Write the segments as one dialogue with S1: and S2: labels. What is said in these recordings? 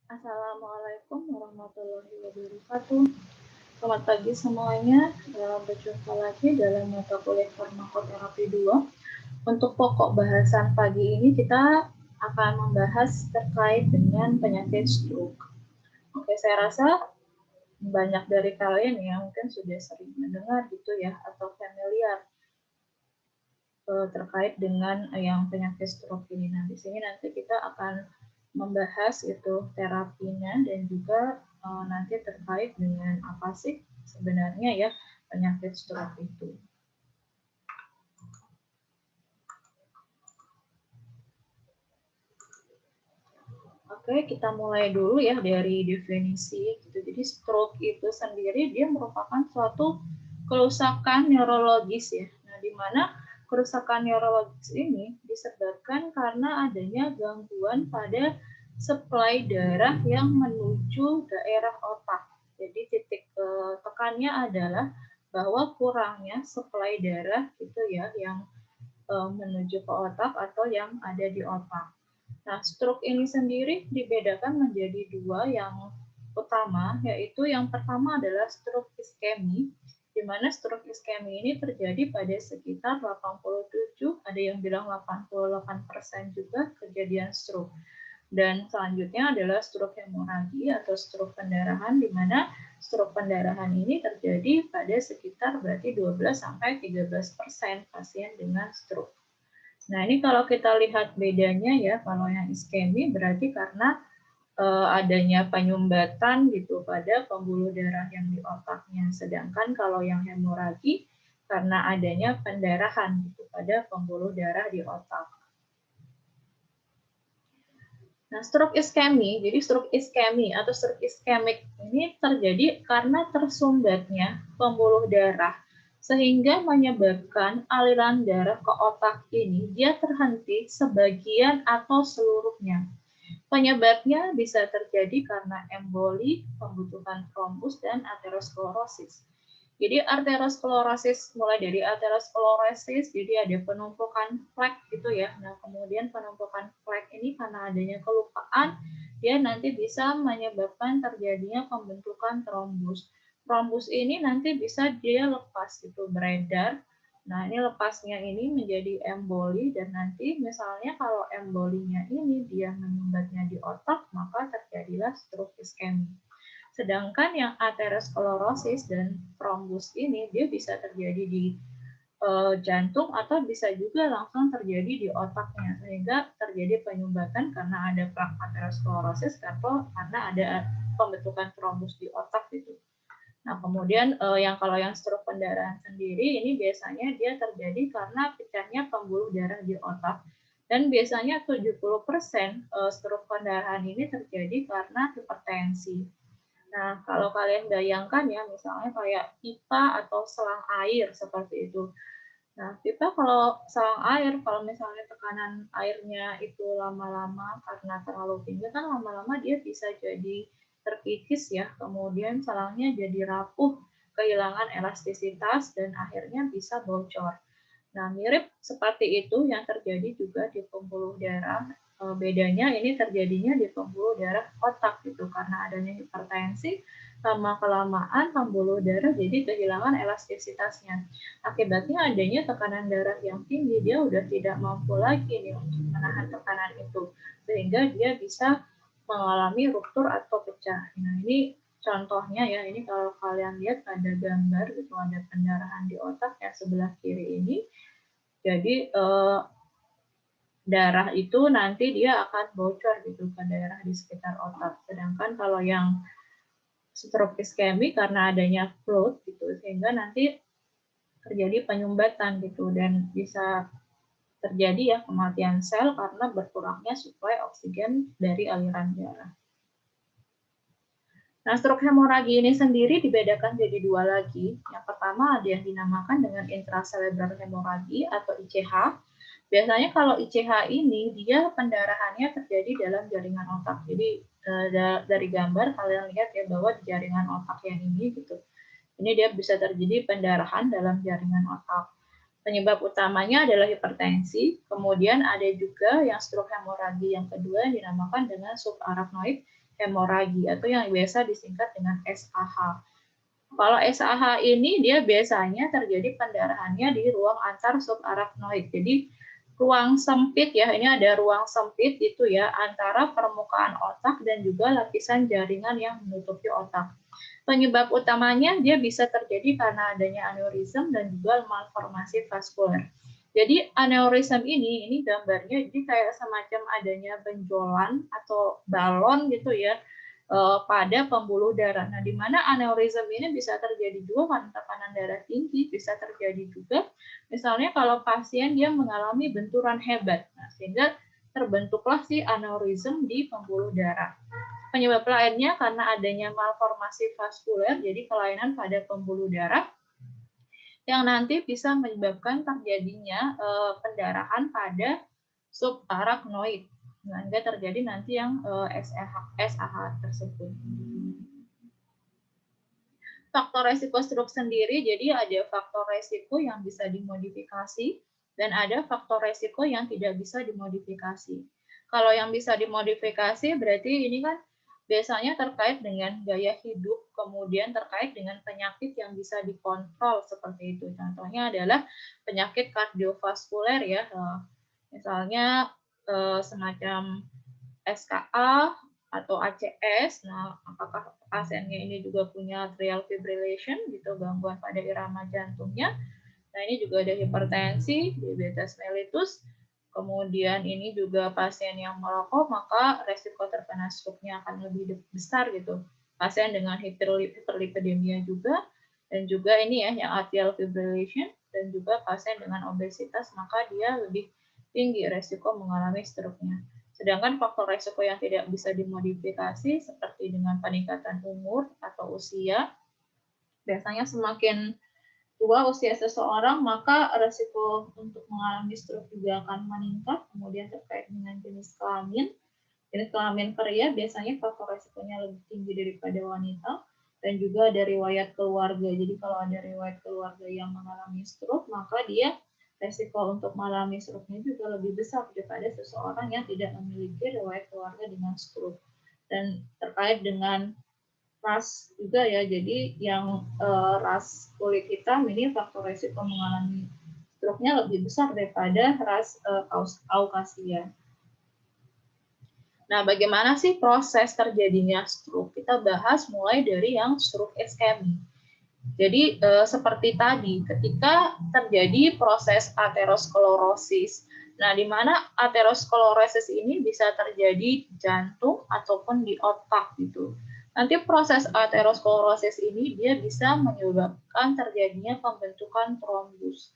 S1: Assalamualaikum warahmatullahi wabarakatuh. Selamat pagi semuanya. Berjumpa lagi dalam mata kuliah farmakoterapi 2. Untuk pokok bahasan pagi ini kita akan membahas terkait dengan penyakit stroke. Oke, saya rasa banyak dari kalian yang mungkin sudah sering mendengar gitu ya atau familiar terkait dengan yang penyakit stroke ini. Nah, di sini nanti kita akan membahas itu terapinya dan juga nanti terkait dengan apa sih sebenarnya ya penyakit stroke itu. Oke, kita mulai dulu ya dari definisi gitu. Jadi stroke itu sendiri dia merupakan suatu kerusakan neurologis ya. Nah, di mana kerusakan neurologis ini disebabkan karena adanya gangguan pada suplai darah yang menuju daerah otak. Jadi titik tekannya adalah bahwa kurangnya suplai darah gitu ya yang menuju ke otak atau yang ada di otak. Nah, stroke ini sendiri dibedakan menjadi dua yang utama, yaitu yang pertama adalah stroke iskemi, di mana stroke iskemi ini terjadi pada sekitar 87, ada yang bilang 88% juga kejadian stroke. Dan selanjutnya adalah stroke hemoragi atau stroke pendarahan, di mana stroke pendarahan ini terjadi pada sekitar berarti 12-13% pasien dengan stroke. Nah, ini kalau kita lihat bedanya ya, kalau yang iskemi berarti karena adanya penyumbatan gitu pada pembuluh darah yang di otaknya. Sedangkan kalau yang hemoragi karena adanya pendarahan gitu pada pembuluh darah di otak. Nah, stroke iskemi, jadi stroke iskemi atau stroke iskemik ini terjadi karena tersumbatnya pembuluh darah sehingga menyebabkan aliran darah ke otak ini dia terhenti sebagian atau seluruhnya. Penyebabnya bisa terjadi karena emboli, pembentukan trombus, dan aterosklerosis. Jadi arteriosklerosis mulai dari arteriosklerosis, jadi ada penumpukan plak gitu ya. Nah, kemudian penumpukan plak ini karena adanya kelupaan, dia nanti bisa menyebabkan terjadinya pembentukan trombus. Trombus ini nanti bisa dia lepas gitu, beredar. Nah, ini lepasnya ini menjadi emboli dan nanti misalnya kalau embolinya ini dia menyumbatnya di otak, maka terjadilah stroke iskemik. Sedangkan yang aterosklerosis dan trombus ini dia bisa terjadi di jantung atau bisa juga langsung terjadi di otaknya sehingga terjadi penyumbatan karena ada plak aterosklerosis atau karena ada pembentukan trombus di otak gitu. Nah, kemudian yang kalau yang stroke pendarahan sendiri ini biasanya dia terjadi karena pecahnya pembuluh darah di otak dan biasanya 70% stroke pendarahan ini terjadi karena hipertensi. Nah, kalau kalian bayangkan ya, misalnya kayak pipa atau selang air seperti itu. Nah, pipa kalau selang air, kalau misalnya tekanan airnya itu lama-lama karena terlalu tinggi, kan lama-lama dia bisa jadi terkikis ya, kemudian selangnya jadi rapuh, kehilangan elastisitas, dan akhirnya bisa bocor. Nah, mirip seperti itu yang terjadi juga di pembuluh darah. Bedanya ini terjadinya di pembuluh darah otak gitu karena adanya hipertensi lama-kelamaan pembuluh darah jadi kehilangan elastisitasnya. Akibatnya adanya tekanan darah yang tinggi, dia udah tidak mampu lagi nih untuk menahan tekanan itu sehingga dia bisa mengalami ruptur atau pecah. Nah, ini contohnya ya, ini kalau kalian lihat ada gambar gitu, ada pendarahan di otak yang sebelah kiri ini. Jadi darah itu nanti dia akan bocor gitu ke daerah di sekitar otak. Sedangkan kalau yang stroke iskemik karena adanya fluid gitu sehingga nanti terjadi penyumbatan gitu dan bisa terjadi ya kematian sel karena berkurangnya suplai oksigen dari aliran darah. Nah, stroke hemoragi ini sendiri dibedakan jadi dua lagi. Yang pertama ada yang dinamakan dengan intracellular hemoragi atau ICH. Biasanya kalau ICH ini dia pendarahannya terjadi dalam jaringan otak. Jadi dari gambar kalian lihat ya bahwa di jaringan otak yang ini gitu. Ini dia bisa terjadi pendarahan dalam jaringan otak. Penyebab utamanya adalah hipertensi. Kemudian ada juga yang stroke hemoragi yang kedua yang dinamakan dengan subarachnoid hemoragi atau yang biasa disingkat dengan SAH. Kalau SAH ini dia biasanya terjadi pendarahannya di ruang antar subarachnoid. Jadi ruang sempit ya, ini ada ruang sempit itu ya antara permukaan otak dan juga lapisan jaringan yang menutupi otak. Penyebab utamanya dia bisa terjadi karena adanya aneurism dan juga malformasi vaskuler. Jadi aneurism ini gambarnya jadi kayak semacam adanya benjolan atau balon gitu ya pada pembuluh darah. Nah, di mana aneurism ini bisa terjadi juga karena tekanan darah tinggi, bisa terjadi juga misalnya kalau pasien dia mengalami benturan hebat. Nah, sehingga terbentuklah si aneurism di pembuluh darah. Penyebab lainnya karena adanya malformasi vaskuler, jadi kelainan pada pembuluh darah yang nanti bisa menyebabkan terjadinya pendarahan pada subarachnoid, sehingga terjadi nanti yang SAH tersebut. Faktor resiko stroke sendiri, jadi ada faktor resiko yang bisa dimodifikasi dan ada faktor resiko yang tidak bisa dimodifikasi. Kalau yang bisa dimodifikasi berarti ini kan biasanya terkait dengan gaya hidup, kemudian terkait dengan penyakit yang bisa dikontrol seperti itu. Contohnya adalah penyakit kardiovaskuler ya, misalnya semacam SKA atau ACS. Nah, apakah pasiennya ini juga punya atrial fibrillation gitu, gangguan pada irama jantungnya. Nah, ini juga ada hipertensi, diabetes mellitus. Kemudian ini juga pasien yang merokok, maka resiko terkena stroke-nya akan lebih besar gitu. Pasien dengan hiperlipidemia juga, dan juga ini ya yang atrial fibrillation, dan juga pasien dengan obesitas, maka dia lebih tinggi resiko mengalami stroke-nya. Sedangkan faktor resiko yang tidak bisa dimodifikasi seperti dengan peningkatan umur atau usia, biasanya semakin tua usia seseorang, maka resiko untuk mengalami stroke juga akan meningkat. Kemudian terkait dengan jenis kelamin pria biasanya faktor resikonya lebih tinggi daripada wanita, dan juga ada riwayat keluarga. Jadi kalau ada riwayat keluarga yang mengalami stroke, maka dia resiko untuk mengalami stroke-nya juga lebih besar daripada seseorang yang tidak memiliki riwayat keluarga dengan stroke. Dan terkait dengan ras juga ya, jadi yang ras kulit hitam ini faktor resiko mengalami stroke-nya lebih besar daripada ras Kaukasia. Nah, bagaimana sih proses terjadinya stroke? Kita bahas mulai dari yang stroke iskemi. Jadi seperti tadi, ketika terjadi proses aterosklerosis, nah di mana aterosklerosis ini bisa terjadi di jantung ataupun di otak gitu. Nanti proses aterosklerosis ini dia bisa menyebabkan terjadinya pembentukan trombus.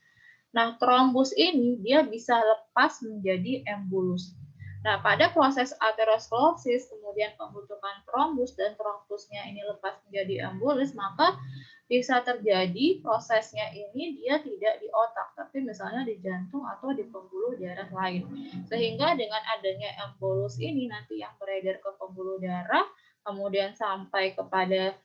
S1: Nah, trombus ini dia bisa lepas menjadi embulus. Nah, pada proses aterosklerosis, kemudian pembentukan trombus dan trombusnya ini lepas menjadi embulus, maka bisa terjadi prosesnya ini dia tidak di otak, tapi misalnya di jantung atau di pembuluh darah lain. Sehingga dengan adanya embolus ini nanti yang beredar ke pembuluh darah, kemudian sampai kepada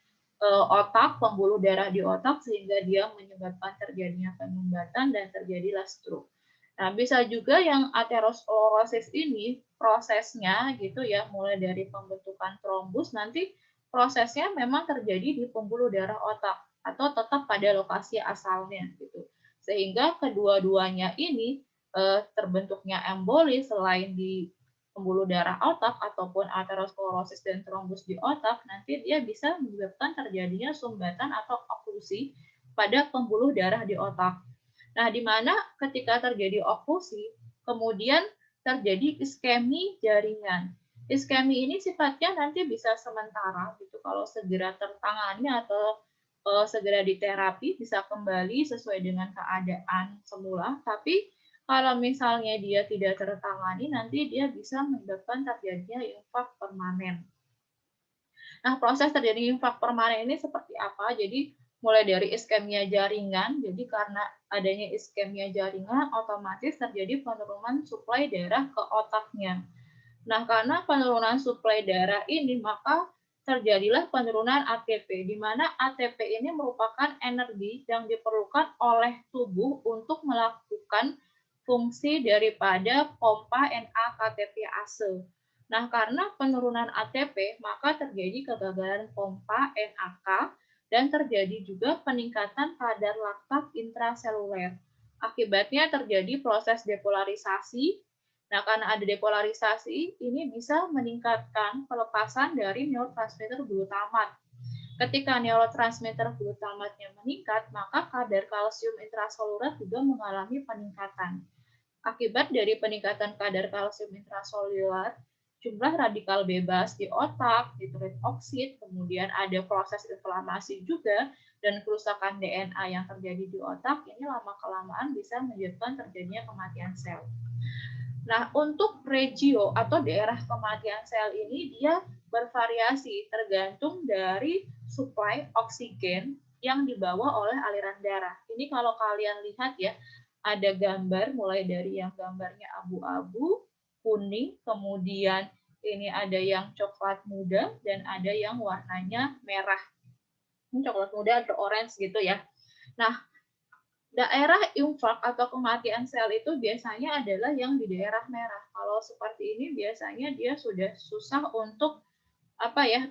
S1: otak, pembuluh darah di otak, sehingga dia menyebabkan terjadinya penyumbatan dan terjadilah stroke. Nah, bisa juga yang aterosklerosis ini prosesnya gitu ya, mulai dari pembentukan trombus, nanti prosesnya memang terjadi di pembuluh darah otak atau tetap pada lokasi asalnya gitu. Sehingga kedua-duanya ini terbentuknya emboli selain di pembuluh darah otak ataupun aterosklerosis dan trombus di otak, nanti dia bisa menyebabkan terjadinya sumbatan atau oklusi pada pembuluh darah di otak. Nah, di mana ketika terjadi oklusi, kemudian terjadi iskemi jaringan. Iskemi ini sifatnya nanti bisa sementara gitu, kalau segera tertangani atau segera diterapi bisa kembali sesuai dengan keadaan semula, tapi kalau misalnya dia tidak tertangani, nanti dia bisa menyebabkan terjadinya infak permanen. Nah, proses terjadi infak permanen ini seperti apa? Jadi, mulai dari iskemia jaringan, jadi karena adanya iskemia jaringan, otomatis terjadi penurunan suplai darah ke otaknya. Nah, karena penurunan suplai darah ini, maka terjadilah penurunan ATP, di mana ATP ini merupakan energi yang diperlukan oleh tubuh untuk melakukan fungsi daripada pompa NAKTPase. Nah, karena penurunan ATP, maka terjadi kegagalan pompa NAK dan terjadi juga peningkatan kadar laktat intraseluler. Akibatnya terjadi proses depolarisasi. Nah, karena ada depolarisasi, ini bisa meningkatkan pelepasan dari neurotransmitter glutamat. Ketika neurotransmitter glutamatnya meningkat, maka kadar kalsium intraseluler juga mengalami peningkatan. Akibat dari peningkatan kadar kalsium intraseluler, jumlah radikal bebas di otak, nitrit oksid, kemudian ada proses inflamasi juga, dan kerusakan DNA yang terjadi di otak, ini lama-kelamaan bisa menyebabkan terjadinya kematian sel. Nah, untuk regio atau daerah kematian sel ini dia bervariasi tergantung dari suplai oksigen yang dibawa oleh aliran darah. Ini kalau kalian lihat ya, ada gambar mulai dari yang gambarnya abu-abu, kuning, kemudian ini ada yang coklat muda dan ada yang warnanya merah. Ini coklat muda atau orange gitu ya. Nah, daerah infak atau kematian sel itu biasanya adalah yang di daerah merah. Kalau seperti ini biasanya dia sudah susah untuk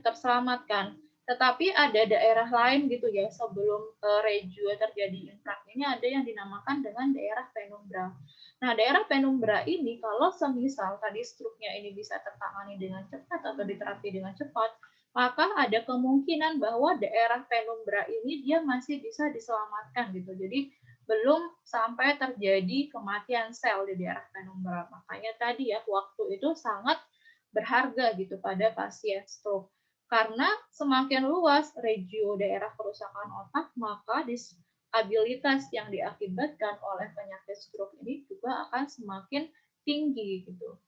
S1: terselamatkan. Tetapi ada daerah lain gitu ya sebelum regio terjadi infak ini ada yang dinamakan dengan daerah penumbra. Nah, daerah penumbra ini kalau semisal tadi struknya ini bisa tertangani dengan cepat atau diterapi dengan cepat, maka ada kemungkinan bahwa daerah penumbra ini dia masih bisa diselamatkan gitu. Jadi belum sampai terjadi kematian sel di daerah penumbra. Makanya tadi ya waktu itu sangat berharga gitu pada pasien stroke. Karena semakin luas regio daerah kerusakan otak, maka disabilitas yang diakibatkan oleh penyakit stroke ini juga akan semakin tinggi gitu.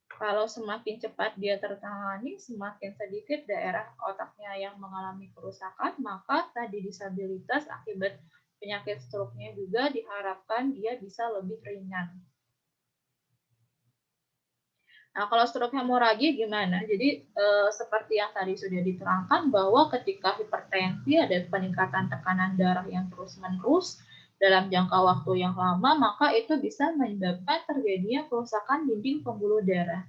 S1: Kalau semakin cepat dia tertangani, semakin sedikit daerah otaknya yang mengalami kerusakan, maka tadi disabilitas akibat penyakit stroke-nya juga diharapkan dia bisa lebih ringan. Nah, kalau stroke hemoragi gimana? Jadi seperti yang tadi sudah diterangkan bahwa ketika hipertensi ada peningkatan tekanan darah yang terus-menerus dalam jangka waktu yang lama, maka itu bisa menyebabkan terjadinya kerusakan dinding pembuluh darah.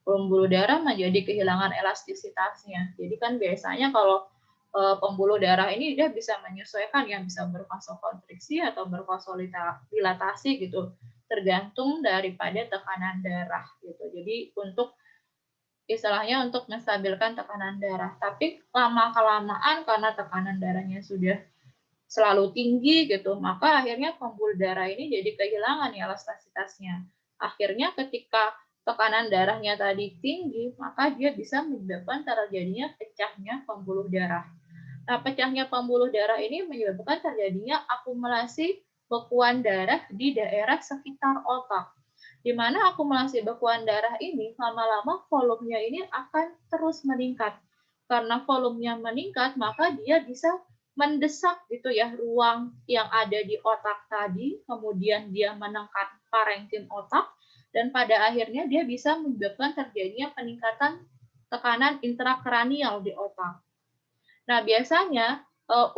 S1: Pembuluh darah menjadi kehilangan elastisitasnya. Jadi kan biasanya kalau pembuluh darah ini dia bisa menyesuaikan yang bisa bervasokonstriksi atau bervasodilatasi gitu tergantung daripada tekanan darah gitu. Jadi untuk istilahnya untuk menstabilkan tekanan darah. Tapi lama-kelamaan karena tekanan darahnya sudah selalu tinggi gitu, maka akhirnya pembuluh darah ini jadi kehilangan elastisitasnya. Akhirnya ketika tekanan darahnya tadi tinggi, maka dia bisa menyebabkan terjadinya pecahnya pembuluh darah. Nah, pecahnya pembuluh darah ini menyebabkan terjadinya akumulasi bekuan darah di daerah sekitar otak. Di mana akumulasi bekuan darah ini lama-lama volumenya ini akan terus meningkat. Karena volumenya meningkat, maka dia bisa mendesak gitu ya ruang yang ada di otak tadi, kemudian dia menekan parenkim otak, dan pada akhirnya dia bisa menyebabkan terjadinya peningkatan tekanan intrakranial di otak. Nah, biasanya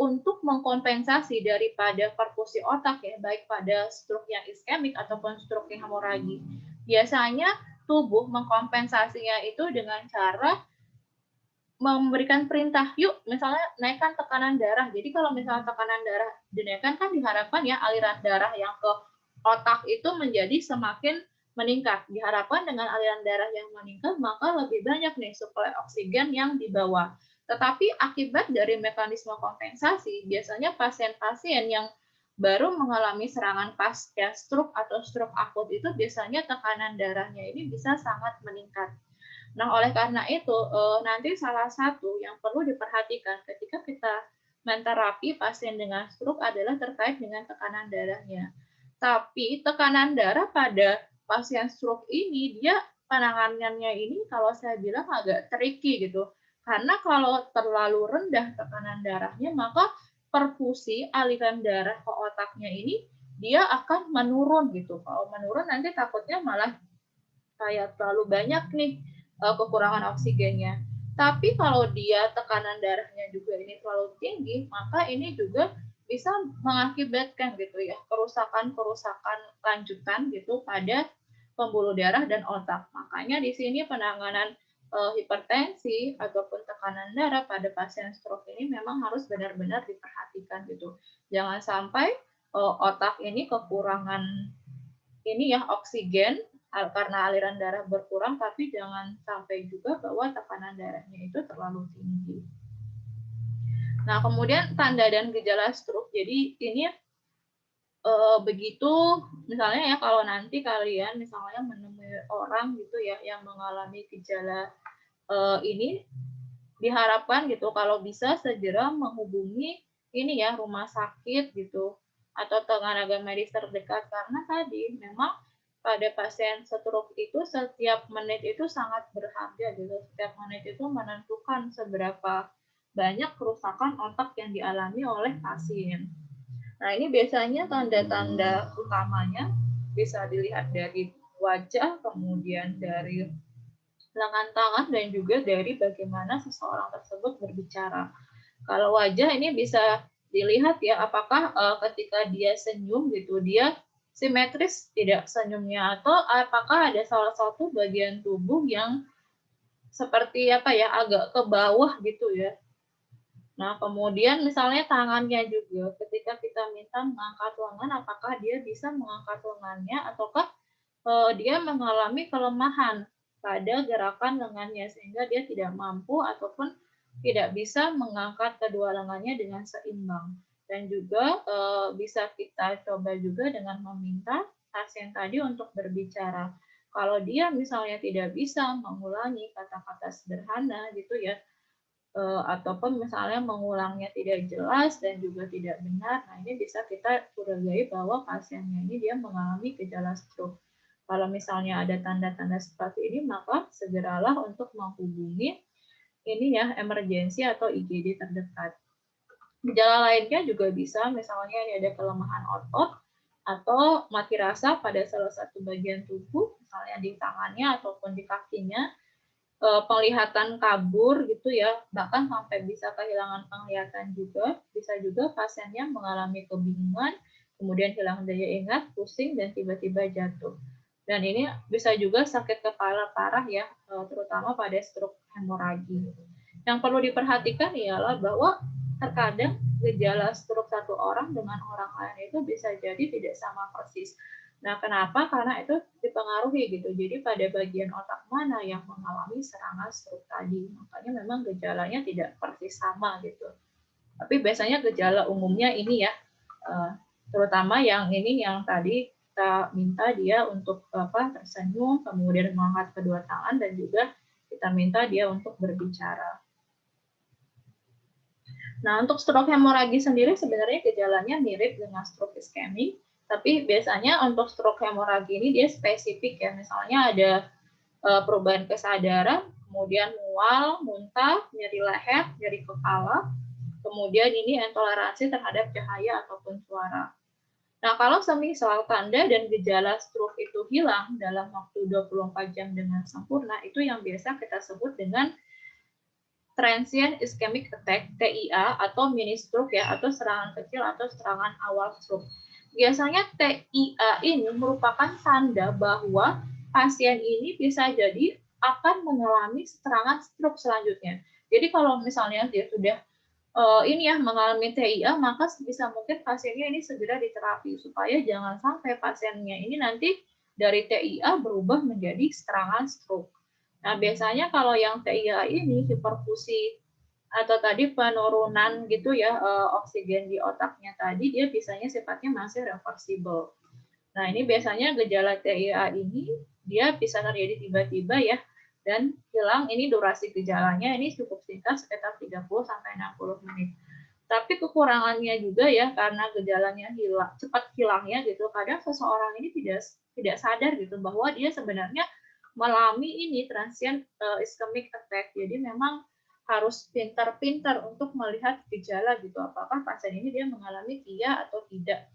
S1: untuk mengkompensasi daripada perfusi otak ya, baik pada stroke yang iskemik ataupun stroke yang hemoragi, biasanya tubuh mengkompensasinya itu dengan cara memberikan perintah, yuk misalnya naikkan tekanan darah. Jadi kalau misalnya tekanan darah dinaikkan kan diharapkan ya aliran darah yang ke otak itu menjadi semakin meningkat. Diharapkan dengan aliran darah yang meningkat maka lebih banyak nih suplai oksigen yang dibawa. Tetapi akibat dari mekanisme kompensasi, biasanya pasien-pasien yang baru mengalami serangan pasca stroke atau stroke akut itu biasanya tekanan darahnya ini bisa sangat meningkat. Nah, oleh karena itu, nanti salah satu yang perlu diperhatikan ketika kita menterapi pasien dengan stroke adalah terkait dengan tekanan darahnya. Tapi tekanan darah pada pasien stroke ini, dia penanganannya ini kalau saya bilang agak tricky gitu. Karena kalau terlalu rendah tekanan darahnya, maka perfusi aliran darah ke otaknya ini dia akan menurun gitu. Kalau menurun nanti takutnya malah kayak terlalu banyak nih kekurangan oksigennya. Tapi kalau dia tekanan darahnya juga ini terlalu tinggi, maka ini juga bisa mengakibatkan gitu ya kerusakan-kerusakan lanjutan gitu pada pembuluh darah dan otak. Makanya di sini penanganan hipertensi ataupun tekanan darah pada pasien stroke ini memang harus benar-benar diperhatikan gitu. Jangan sampai otak ini kekurangan ini ya oksigen karena aliran darah berkurang, tapi jangan sampai juga bahwa tekanan darahnya itu terlalu tinggi. Nah, kemudian tanda dan gejala stroke. Jadi ini begitu misalnya ya kalau nanti kalian misalnya menemui orang gitu ya yang mengalami gejala ini, diharapkan gitu kalau bisa segera menghubungi ini ya rumah sakit gitu atau tenaga medis terdekat, karena tadi memang pada pasien stroke itu setiap menit itu sangat berharga gitu. Setiap menit itu menentukan seberapa banyak kerusakan otak yang dialami oleh pasien. Nah, ini biasanya tanda-tanda utamanya bisa dilihat dari wajah, kemudian dari lengan tangan, dan juga dari bagaimana seseorang tersebut berbicara. Kalau wajah ini bisa dilihat ya, apakah ketika dia senyum gitu, dia simetris tidak senyumnya, atau apakah ada salah satu bagian tubuh yang seperti apa ya, agak ke bawah gitu ya. Nah, kemudian misalnya tangannya juga, ketika kita minta mengangkat lengan, apakah dia bisa mengangkat lengannya, ataukah dia mengalami kelemahan pada gerakan lengannya, sehingga dia tidak mampu ataupun tidak bisa mengangkat kedua lengannya dengan seimbang. Dan juga bisa kita coba juga dengan meminta pasien tadi untuk berbicara. Kalau dia misalnya tidak bisa mengulangi kata-kata sederhana gitu ya, ataupun misalnya mengulangnya tidak jelas dan juga tidak benar, nah ini bisa kita curigai bahwa pasiennya ini dia mengalami gejala stroke. Kalau misalnya ada tanda-tanda seperti ini, maka segeralah untuk menghubungi ini ya emergensi atau IGD terdekat. Gejala lainnya juga bisa misalnya ini ada kelemahan otot atau mati rasa pada salah satu bagian tubuh, misalnya di tangannya ataupun di kakinya, penglihatan kabur gitu ya, bahkan sampai bisa kehilangan penglihatan juga. Bisa juga pasiennya mengalami kebingungan, kemudian hilang daya ingat, pusing, dan tiba-tiba jatuh. Dan ini bisa juga sakit kepala parah ya, terutama pada stroke hemoragi. Yang perlu diperhatikan ialah bahwa terkadang gejala stroke satu orang dengan orang lain itu bisa jadi tidak sama persis. Nah, kenapa? Karena itu dipengaruhi gitu. Jadi pada bagian otak mana yang mengalami serangan stroke tadi. Makanya memang gejalanya tidak persis sama gitu. Tapi biasanya gejala umumnya ini ya, terutama yang ini yang tadi kita minta dia untuk tersenyum, kemudian mengangkat kedua tangan, dan juga kita minta dia untuk berbicara. Nah, untuk stroke hemoragi sendiri sebenarnya gejalanya mirip dengan stroke iskemik, tapi biasanya untuk stroke hemoragi ini dia spesifik ya. Misalnya ada perubahan kesadaran, kemudian mual, muntah, nyeri leher, nyeri kepala, kemudian ini intoleransi terhadap cahaya ataupun suara. Nah, kalau semisal tanda dan gejala stroke itu hilang dalam waktu 24 jam dengan sempurna, itu yang biasa kita sebut dengan transient ischemic attack (TIA) atau mini stroke ya, atau serangan kecil atau serangan awal stroke. Biasanya TIA ini merupakan tanda bahwa pasien ini bisa jadi akan mengalami serangan stroke selanjutnya. Jadi kalau misalnya dia sudah ini ya mengalami TIA, maka sebisa mungkin pasiennya ini segera diterapi supaya jangan sampai pasiennya ini nanti dari TIA berubah menjadi serangan stroke. Nah, biasanya kalau yang TIA ini hiperfusi atau tadi penurunan gitu ya oksigen di otaknya tadi, dia biasanya sifatnya masih reversible. Nah, ini biasanya gejala TIA ini dia bisa terjadi tiba-tiba ya, dan hilang ini durasi gejalanya ini cukup singkat sekitar 30 sampai 60 menit. Tapi kekurangannya juga ya karena gejalanya cepat hilangnya gitu. Kadang seseorang ini tidak sadar gitu bahwa dia sebenarnya mengalami ini transient ischemic attack. Jadi memang harus pintar-pintar untuk melihat gejala gitu. Apakah pasien ini dia mengalami TIA atau tidak.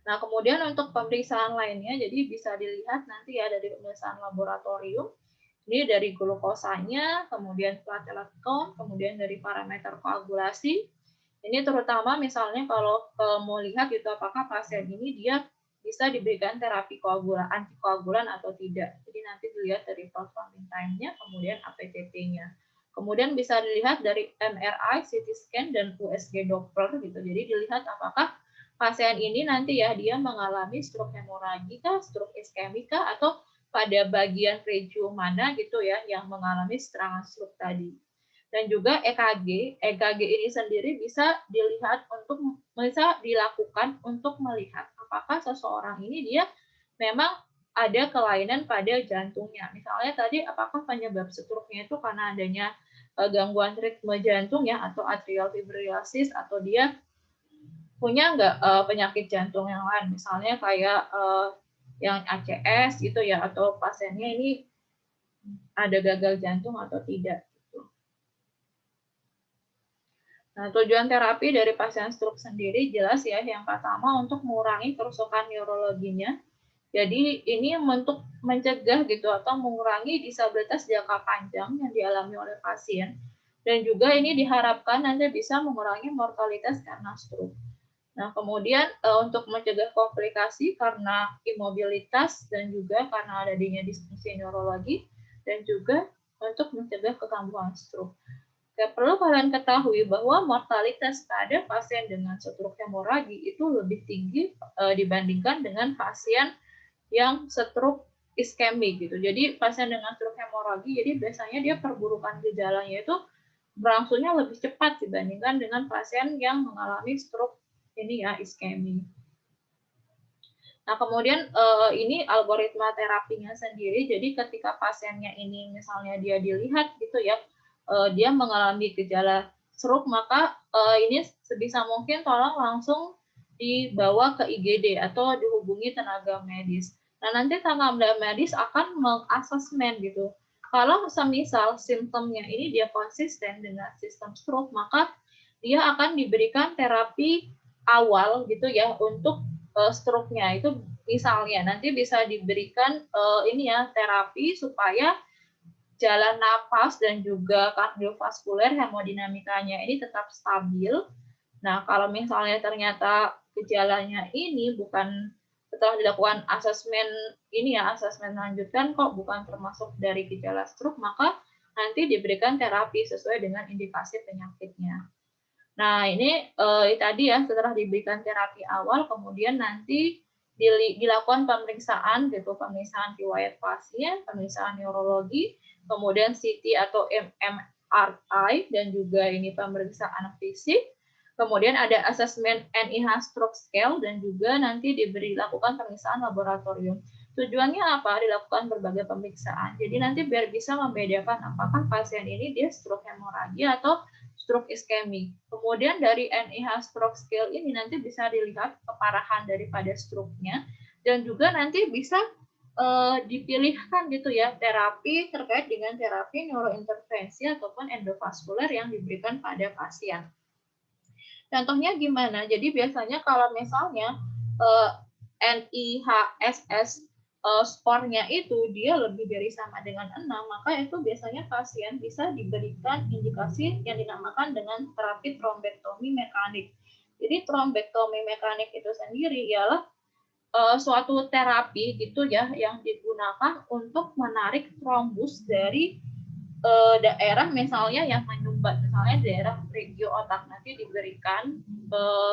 S1: Nah, kemudian untuk pemeriksaan lainnya, jadi bisa dilihat nanti ya dari pemeriksaan laboratorium. Ini dari glukosanya, kemudian platelet count, kemudian dari parameter koagulasi. Ini terutama misalnya kalau mau lihat gitu apakah pasien ini dia bisa diberikan terapi koagulan, antikoagulan atau tidak. Jadi nanti dilihat dari postprandial time-nya, kemudian APTT-nya. Kemudian bisa dilihat dari MRI, CT scan, dan USG Doppler gitu. Jadi dilihat apakah pasien ini nanti ya dia mengalami stroke hemoragika, stroke iskemika, atau pada bagian regio mana gitu ya yang mengalami serangan stroke tadi. Dan juga EKG ini sendiri bisa dilihat untuk bisa dilakukan untuk melihat apakah seseorang ini dia memang ada kelainan pada jantungnya. Misalnya tadi apakah penyebab stroke-nya itu karena adanya gangguan ritme jantung ya atau atrial fibrillasis atau dia punya nggak penyakit jantung yang lain misalnya kayak yang ACS gitu ya atau pasiennya ini ada gagal jantung atau tidak. Nah, tujuan terapi dari pasien stroke sendiri jelas ya, yang pertama untuk mengurangi kerusakan neurologinya. Jadi ini untuk mencegah gitu atau mengurangi disabilitas jangka panjang yang dialami oleh pasien. Dan juga ini diharapkan nanti bisa mengurangi mortalitas karena stroke. Nah, kemudian untuk mencegah komplikasi karena imobilitas dan juga karena adanya disfungsi neurologi dan juga untuk mencegah kekambuhan stroke. Perlu kalian ketahui bahwa mortalitas pada pasien dengan stroke hemoragi itu lebih tinggi dibandingkan dengan pasien yang stroke iskemik gitu. Jadi pasien dengan stroke hemoragi, jadi biasanya dia perburukan gejalanya itu berlangsungnya lebih cepat dibandingkan dengan pasien yang mengalami stroke ini ya iskemik. Nah, kemudian ini algoritma terapinya sendiri. Jadi ketika pasiennya ini misalnya dia dilihat gitu ya, dia mengalami gejala stroke, maka ini sebisa mungkin tolong langsung dibawa ke IGD atau dihubungi tenaga medis. Nah, nanti tenaga medis akan mengasesmen gitu. Kalau semisal simptomnya ini dia konsisten dengan sistem stroke, maka dia akan diberikan terapi awal gitu ya untuk stroke-nya. Itu misalnya nanti bisa diberikan ini ya terapi supaya jalan napas dan juga kardiovaskuler hemodinamikanya ini tetap stabil. Nah, kalau misalnya ternyata gejalanya ini bukan setelah dilakukan asesmen ini ya, asesmen lanjutan kok bukan termasuk dari gejala stroke, maka nanti diberikan terapi sesuai dengan indikasi penyakitnya. Nah, ini tadi ya setelah diberikan terapi awal, kemudian nanti dilakukan pemeriksaan gitu, pemeriksaan riwayat pasien, pemeriksaan neurologi, kemudian CT atau MRI dan juga ini pemeriksaan fisik. Kemudian ada asesmen NIH stroke scale dan juga nanti dilakukan pemeriksaan laboratorium. Tujuannya apa? Dilakukan berbagai pemeriksaan. Jadi nanti biar bisa membedakan apakah pasien ini dia stroke hemoragi atau stroke iskemik. Kemudian dari NIH stroke scale ini nanti bisa dilihat keparahan daripada stroke-nya dan juga nanti bisa dipilihkan gitu ya terapi terkait dengan terapi neurointervensi ataupun endovaskuler yang diberikan pada pasien. Contohnya gimana? Jadi biasanya kalau misalnya NIHSS skornya itu dia lebih dari sama dengan 6, maka itu biasanya pasien bisa diberikan indikasi yang dinamakan dengan terapi trombektomi mekanik. Jadi trombektomi mekanik itu sendiri ialah suatu terapi gitu ya yang digunakan untuk menarik trombus dari daerah misalnya yang menyumbat, misalnya daerah regio otak, nanti diberikan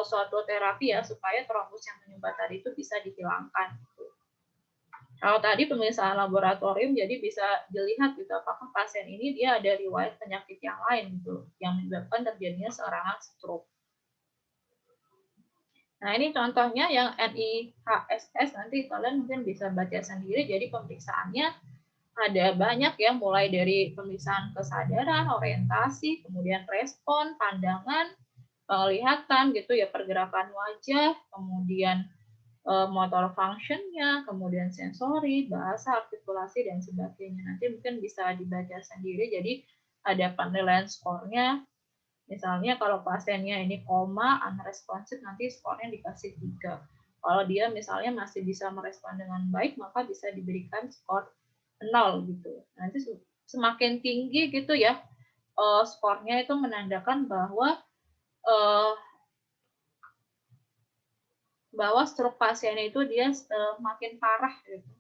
S1: suatu terapi ya supaya trombus yang menyumbat tadi itu bisa dihilangkan. Kalau tadi pemeriksaan laboratorium, jadi bisa dilihat gitu apakah pasien ini dia ada riwayat penyakit yang lain gitu yang menyebabkan terjadinya serangan stroke. Nah, ini contohnya yang NIHSS, nanti kalian mungkin bisa baca sendiri. Jadi pemeriksaannya ada banyak ya, mulai dari pemeriksaan kesadaran, orientasi, kemudian respon, pandangan, penglihatan gitu ya, pergerakan wajah, kemudian motor functionnya, kemudian sensori, bahasa, artikulasi, dan sebagainya. Nanti mungkin bisa dibaca sendiri, jadi ada penilaian skornya. Misalnya kalau pasiennya ini koma, unresponsive, nanti skornya dikasih 3. Kalau dia misalnya masih bisa merespon dengan baik, maka bisa diberikan skor 0 gitu. Nanti semakin tinggi gitu ya, skornya itu menandakan bahwa bahwa stroke pasiennya itu dia makin parah gitu.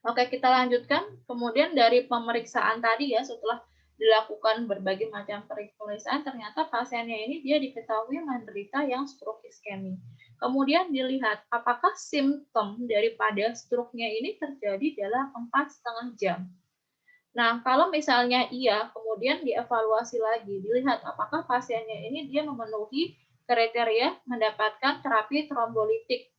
S1: Oke, kita lanjutkan. Kemudian dari pemeriksaan tadi ya, setelah dilakukan berbagai macam pemeriksaan, ternyata pasiennya ini dia diketahui menderita yang stroke iskemi. Kemudian dilihat apakah simptom daripada stroke-nya ini terjadi dalam 4,5 jam. Nah, kalau misalnya iya, kemudian dievaluasi lagi, dilihat apakah pasiennya ini dia memenuhi kriteria mendapatkan terapi trombolitik.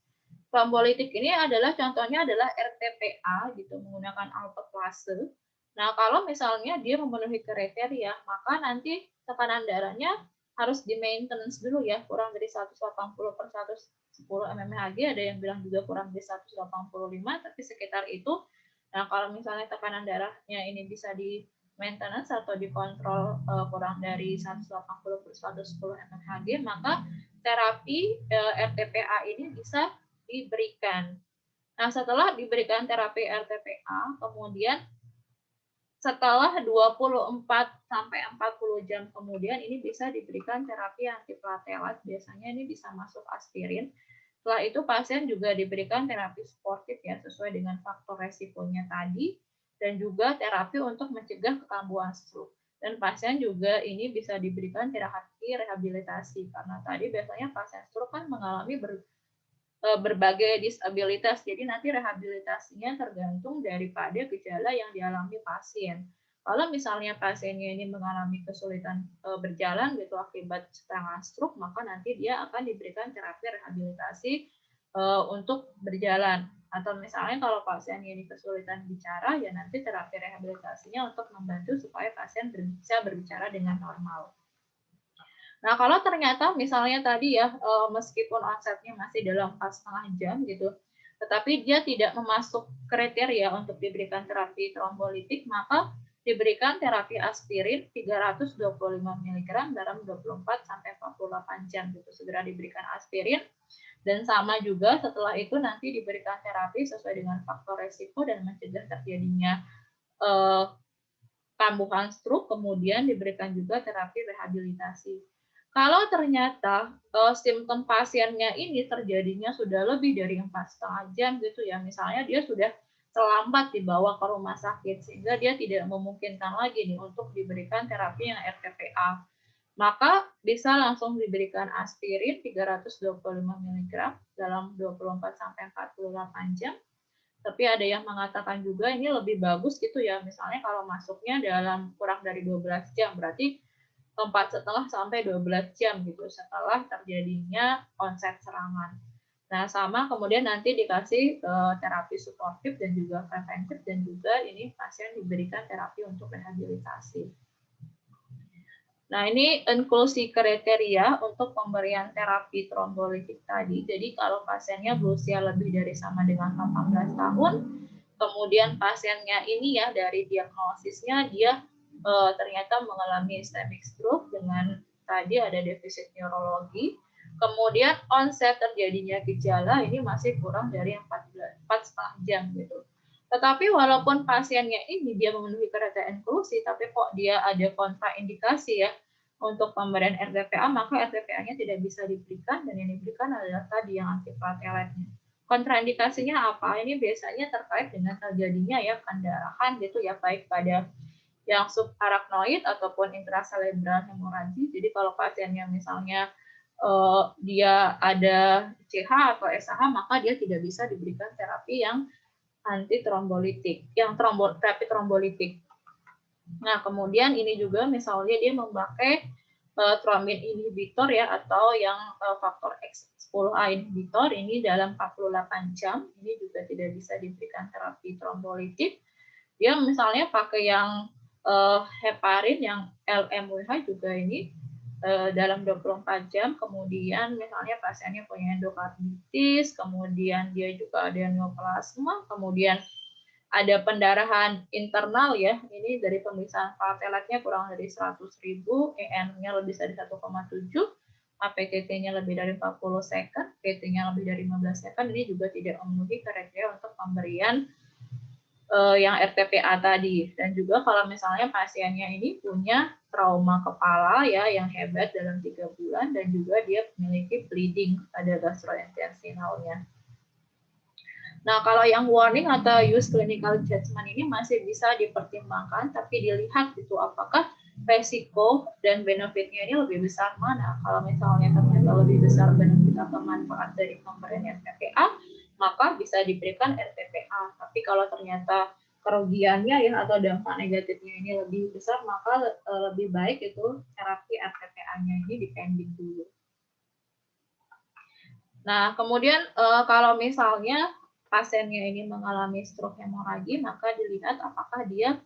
S1: Trombolitik ini adalah contohnya adalah RTPA gitu, menggunakan alteplase. Nah, kalau misalnya dia memenuhi kriteria, maka nanti tekanan darahnya harus di maintenance dulu ya, kurang dari 180/110 mmHg, ada yang bilang juga kurang dari 185, tapi sekitar itu. Nah, kalau misalnya tekanan darahnya ini bisa di maintenance atau dikontrol kurang dari 180/110 mmHg, maka terapi RTPA ini bisa diberikan. Nah, setelah diberikan terapi RTPA, kemudian setelah 24 sampai 40 jam kemudian ini bisa diberikan terapi antiplatelet. Biasanya ini bisa masuk aspirin. Setelah itu pasien juga diberikan terapi suportif ya sesuai dengan faktor resikonya tadi dan juga terapi untuk mencegah kekambuhan stroke. Dan pasien juga ini bisa diberikan terapi rehabilitasi karena tadi biasanya pasien stroke kan mengalami berbagai disabilitas. Jadi nanti rehabilitasinya tergantung daripada gejala yang dialami pasien. Kalau misalnya pasiennya ini mengalami kesulitan berjalan gitu akibat serangan stroke, maka nanti dia akan diberikan terapi rehabilitasi untuk berjalan. Atau misalnya kalau pasiennya ini kesulitan bicara, ya nanti terapi rehabilitasinya untuk membantu supaya pasien bisa berbicara dengan normal. Nah, kalau ternyata misalnya tadi ya, meskipun onsetnya masih dalam 4,5 jam gitu, tetapi dia tidak memasuk kriteria untuk diberikan terapi trombolitik, maka diberikan terapi aspirin 325 mg dalam 24 sampai 48 jam gitu. Segera diberikan aspirin dan sama juga setelah itu nanti diberikan terapi sesuai dengan faktor resiko dan mencegah terjadinya kambuhan stroke, kemudian diberikan juga terapi rehabilitasi. Kalau ternyata simptom pasiennya ini terjadinya sudah lebih dari 4,5 jam gitu ya, misalnya dia sudah terlambat dibawa ke rumah sakit sehingga dia tidak memungkinkan lagi nih untuk diberikan terapi yang RTPA, maka bisa langsung diberikan aspirin 325 mg dalam 24 sampai 48 jam. Tapi ada yang mengatakan juga ini lebih bagus gitu ya, misalnya kalau masuknya dalam kurang dari 12 jam, berarti 4,5 sampai 12 jam gitu setelah terjadinya onset serangan. Nah, sama kemudian nanti dikasih terapi suportif dan juga preventif dan juga ini pasien diberikan terapi untuk rehabilitasi. Nah, ini inklusi kriteria untuk pemberian terapi trombolitik tadi. Jadi, kalau pasiennya berusia lebih dari sama dengan 18 tahun, kemudian pasiennya ini ya dari diagnosisnya dia ternyata mengalami ischemic stroke dengan tadi ada defisit neurologi, kemudian onset terjadinya gejala ini masih kurang dari 4,5 jam gitu. Tetapi walaupun pasiennya ini dia memenuhi kriteria inklusi, tapi kok dia ada kontraindikasi ya untuk pemberian RTPA, maka RTPA-nya tidak bisa diberikan dan yang diberikan adalah tadi yang antiplateletnya. Kontraindikasinya apa? Ini biasanya terkait dengan terjadinya ya pendarahan gitu ya, baik pada yang subarachnoid ataupun intraselebral hemoragi. Jadi kalau pasiennya misalnya dia ada CH atau SAH, maka dia tidak bisa diberikan terapi yang antitrombolitik, yang terapi trombolitik. Nah, kemudian ini juga misalnya dia memakai thrombin inhibitor ya atau yang faktor X10A inhibitor ini dalam 48 jam, ini juga tidak bisa diberikan terapi trombolitik. Dia misalnya pakai yang heparin yang LMWH juga ini dalam 24 jam, kemudian misalnya pasiennya punya endokarditis, kemudian dia juga ada neoplasma, kemudian ada pendarahan internal ya, ini dari pemeriksaan plateletnya kurang dari 100.000, EN-nya lebih dari 1,7, APTT-nya lebih dari 40 second, PT-nya lebih dari 15 second, ini juga tidak memenuhi kriteria untuk pemberian yang RTPA tadi. Dan juga kalau misalnya pasiennya ini punya trauma kepala ya yang hebat dalam 3 bulan dan juga dia memiliki bleeding pada gastrointestinalnya. Nah, kalau yang warning atau use clinical judgment ini masih bisa dipertimbangkan, tapi dilihat itu apakah resiko dan benefitnya ini lebih besar mana. Kalau misalnya ternyata lebih besar benefit atau manfaat dari pemberian RTPA, maka bisa diberikan RTPA. Tapi kalau ternyata kerugiannya ya atau dampak negatifnya ini lebih besar, maka lebih baik itu terapi RTPA-nya ini dipending dulu. Nah, kemudian kalau misalnya pasiennya ini mengalami stroke hemoragi, maka dilihat apakah dia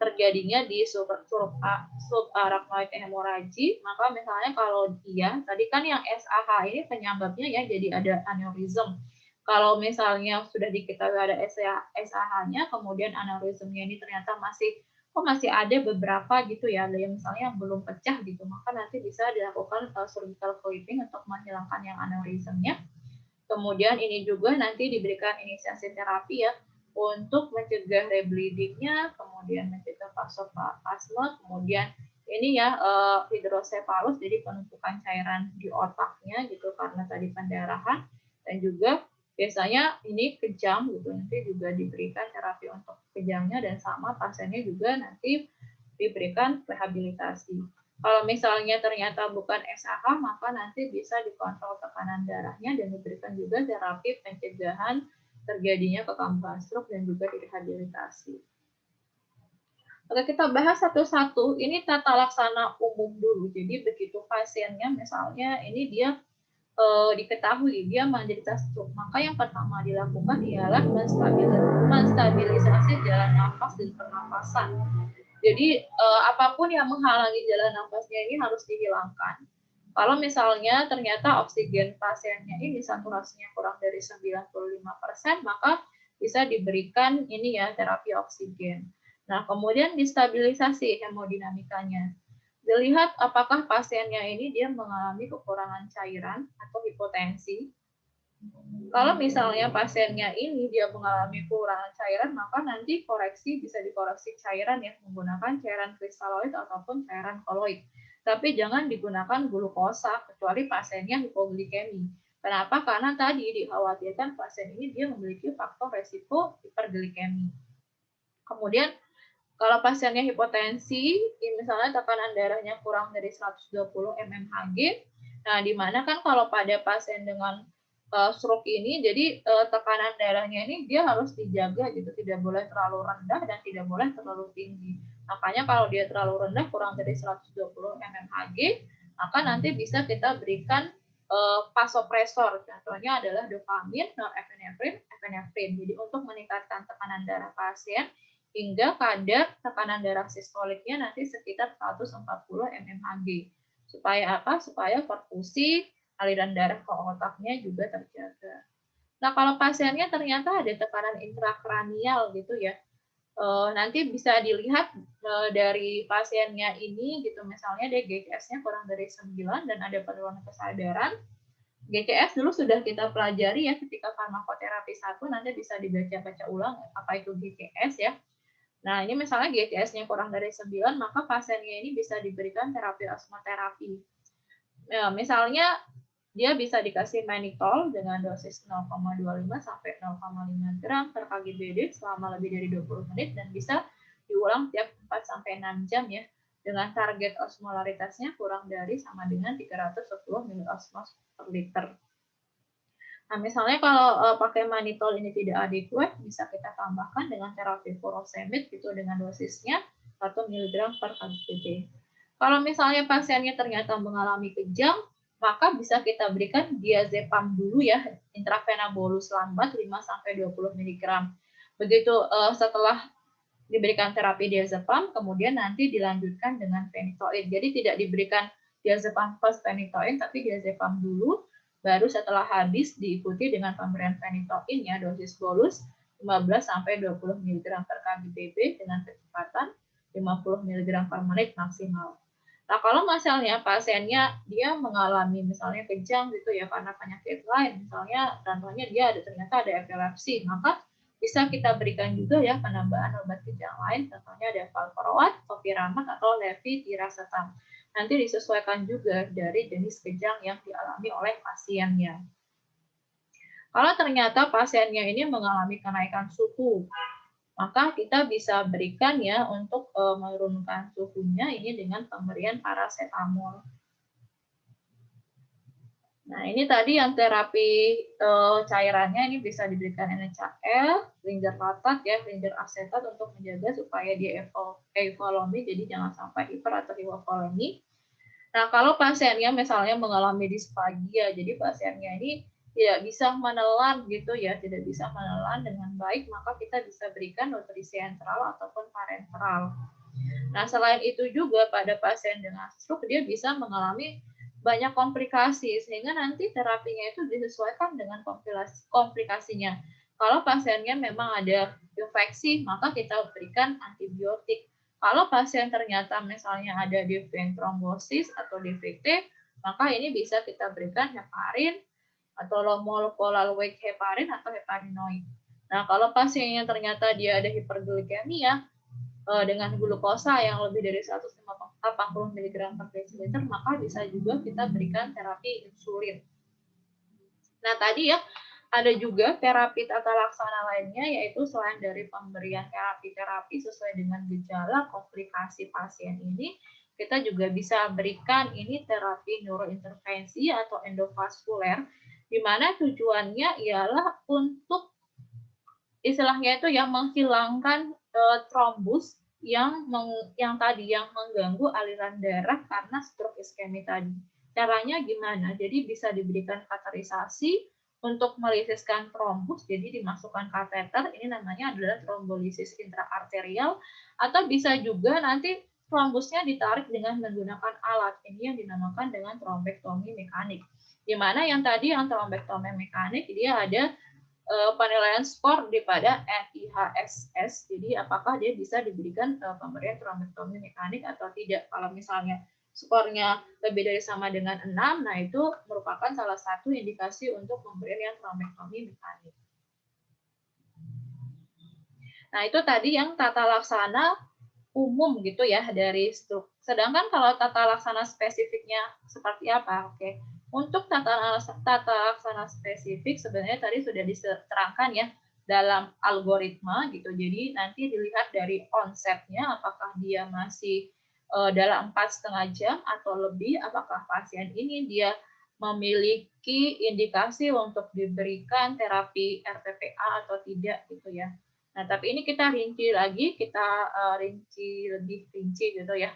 S1: terjadinya di subarachnoid hemoragi. Maka misalnya kalau dia, tadi kan yang SAH ini penyebabnya ya jadi ada aneurism. Kalau misalnya sudah diketahui ada SAH-nya, kemudian aneurismnya ini ternyata masih ada beberapa gitu ya, ada yang misalnya belum pecah gitu, maka nanti bisa dilakukan surgical clipping untuk menghilangkan yang aneurismnya. Kemudian ini juga nanti diberikan inisiasi terapi ya untuk mencegah rebleedingnya, kemudian mencegah vasospasme, kemudian ini ya hidrosefalus, jadi penumpukan cairan di otaknya gitu karena tadi pendarahan, dan juga biasanya ini kejang gitu, nanti juga diberikan terapi untuk kejangnya dan sama pasiennya juga nanti diberikan rehabilitasi. Kalau misalnya ternyata bukan SAH, maka nanti bisa dikontrol tekanan darahnya dan diberikan juga terapi pencegahan terjadinya kekambuhan stroke dan juga direhabilitasi. Oke, kita bahas satu-satu. Ini tata laksana umum dulu. Jadi begitu pasiennya misalnya ini dia diketahui dia menderita stroke, maka yang pertama dilakukan ialah menstabilisasi jalan nafas dan pernapasan. Jadi apapun yang menghalangi jalan nafasnya ini harus dihilangkan. Kalau misalnya ternyata oksigen pasiennya ini saturasinya kurang dari 95%, maka bisa diberikan ini ya terapi oksigen. Nah, kemudian distabilisasi hemodinamikanya. Dilihat apakah pasiennya ini dia mengalami kekurangan cairan atau hipotensi. Kalau misalnya pasiennya ini dia mengalami kekurangan cairan, maka nanti koreksi bisa dikoreksi cairan ya menggunakan cairan kristaloid ataupun cairan koloid. Tapi jangan digunakan glukosa kecuali pasiennya hipoglikemi. Kenapa? Karena tadi dikhawatirkan pasien ini dia memiliki faktor resiko hiperglikemi. Kemudian kalau pasiennya hipotensi, misalnya tekanan darahnya kurang dari 120 mmHg, nah di mana kan kalau pada pasien dengan stroke ini, jadi tekanan darahnya ini dia harus dijaga gitu, tidak boleh terlalu rendah dan tidak boleh terlalu tinggi. Makanya kalau dia terlalu rendah kurang dari 120 mmHg, maka nanti bisa kita berikan vasopresor. Contohnya adalah dopamin, norepinefrin, epinefrin. Jadi untuk meningkatkan tekanan darah pasien hingga kadar tekanan darah sistoliknya nanti sekitar 140 mmHg. Supaya apa? Supaya perfusi aliran darah ke otaknya juga terjaga. Nah, kalau pasiennya ternyata ada tekanan intrakranial gitu ya, nanti bisa dilihat dari pasiennya ini gitu, misalnya dia GCS-nya kurang dari 9 dan ada penurunan kesadaran. GCS dulu sudah kita pelajari ya ketika farmakoterapi 1, nanti bisa dibaca-baca ulang apa itu GCS ya. Nah, ini misalnya GCS-nya kurang dari 9, maka pasiennya ini bisa diberikan terapi osmoterapi. Nah, misalnya dia bisa dikasih mannitol dengan dosis 0,25 sampai 0,5 gram per kg/BD selama lebih dari 20 menit dan bisa diulang tiap 4 sampai 6 jam ya, dengan target osmolaritasnya kurang dari sama dengan 310 miliosmol per liter. Nah, misalnya kalau pakai mannitol ini tidak adekuat, bisa kita tambahkan dengan terapi furosemid gitu dengan dosisnya 1 mg per kg/BD. Kalau misalnya pasiennya ternyata mengalami kejang, maka bisa kita berikan diazepam dulu ya, intravena bolus lambat 5-20 mg. Begitu setelah diberikan terapi diazepam, kemudian nanti dilanjutkan dengan phenytoin. Jadi tidak diberikan diazepam plus phenytoin, tapi diazepam dulu, baru setelah habis diikuti dengan pemberian phenytoin ya, dosis bolus 15-20 mg per kg/BD dengan kecepatan 50 mg per menit maksimal. Nah, kalau misalnya pasiennya dia mengalami misalnya kejang gitu ya karena penyakit lain, misalnya contohnya dia ternyata ada epilepsi, maka Bisa kita berikan juga ya penambahan obat kejang lain, contohnya ada valproat, topiramate, atau levetiracetam. Nanti disesuaikan juga dari jenis kejang yang dialami oleh pasiennya. Kalau ternyata pasiennya ini mengalami kenaikan suhu, maka kita bisa berikan ya untuk menurunkan suhunya ini dengan pemberian paracetamol. Nah, ini tadi yang terapi cairannya ini bisa diberikan NHCl, linjer latat ya, linjer asetat untuk menjaga supaya dia euvolemi, jadi jangan sampai hiper atau hipovolemi. Nah, kalau pasiennya misalnya mengalami disfagia, jadi pasiennya ini tidak bisa menelan gitu ya, tidak bisa menelan dengan baik, maka kita bisa berikan nutrisi enteral ataupun parenteral. Nah, selain itu juga pada pasien dengan stroke dia bisa mengalami banyak komplikasi, sehingga nanti terapinya itu disesuaikan dengan komplikasinya. Kalau pasiennya memang ada infeksi, maka kita berikan antibiotik. Kalau pasien ternyata misalnya ada vein trombosis atau DVT, maka ini bisa kita berikan heparin atau low molecular weight heparin atau heparinoid. Nah, kalau pasiennya ternyata dia ada hiperglikemia dengan glukosa yang lebih dari 180 mg per desiliter, maka bisa juga kita berikan terapi insulin. Nah, tadi ya, ada juga terapi tata laksana lainnya, yaitu selain dari pemberian terapi-terapi sesuai dengan gejala komplikasi pasien ini, kita juga bisa berikan ini terapi neurointervensi atau endovaskuler, di mana tujuannya ialah untuk istilahnya itu yang menghilangkan trombus yang tadi yang mengganggu aliran darah karena stroke iskemi tadi. Caranya gimana? Jadi bisa diberikan kateterisasi untuk melisiskan trombus, jadi dimasukkan kateter, ini namanya adalah trombolisis intraarterial, atau bisa juga nanti trombusnya ditarik dengan menggunakan alat, ini yang dinamakan dengan trombektomi mekanik. Di mana yang tadi yang trombektomi mekanik dia ada penilaian skor daripada NIHSS, jadi apakah dia bisa diberikan pemberian trombektomi mekanik atau tidak. Kalau misalnya skornya lebih dari sama dengan 6, nah itu merupakan salah satu indikasi untuk pemberian trombektomi mekanik. Nah, itu tadi yang tata laksana umum gitu ya dari stroke. Sedangkan kalau tata laksana spesifiknya seperti apa? Oke. Untuk tata laksana spesifik sebenarnya tadi sudah diterangkan ya dalam algoritma gitu. Jadi nanti dilihat dari onsetnya apakah dia masih dalam 4,5 jam atau lebih, apakah pasien ini dia memiliki indikasi untuk diberikan terapi RTPA atau tidak gitu ya. Nah, tapi ini kita rinci lagi, kita rinci lebih rinci gitu ya.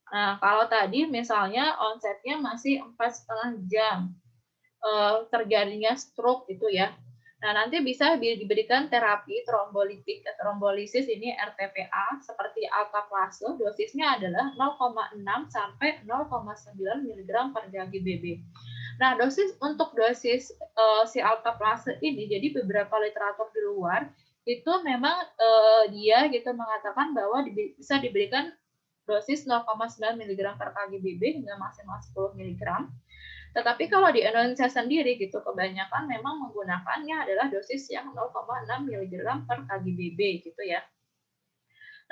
S1: Nah, kalau tadi misalnya onsetnya masih 4,5 jam terjadinya stroke gitu ya. Nah, nanti bisa diberikan terapi trombolitik trombolisis ini RTPA seperti alkaplase, dosisnya adalah 0,6 sampai 0,9 mg per kg/BB. Nah, untuk dosis si alkaplase ini, jadi beberapa literatur di luar itu memang dia gitu mengatakan bahwa bisa diberikan dosis 0,9 mg per kg/BB hingga maksimal 10 mg. Tetapi kalau di Indonesia sendiri gitu kebanyakan memang menggunakannya adalah dosis yang 0,6 mg per kg/BB gitu ya.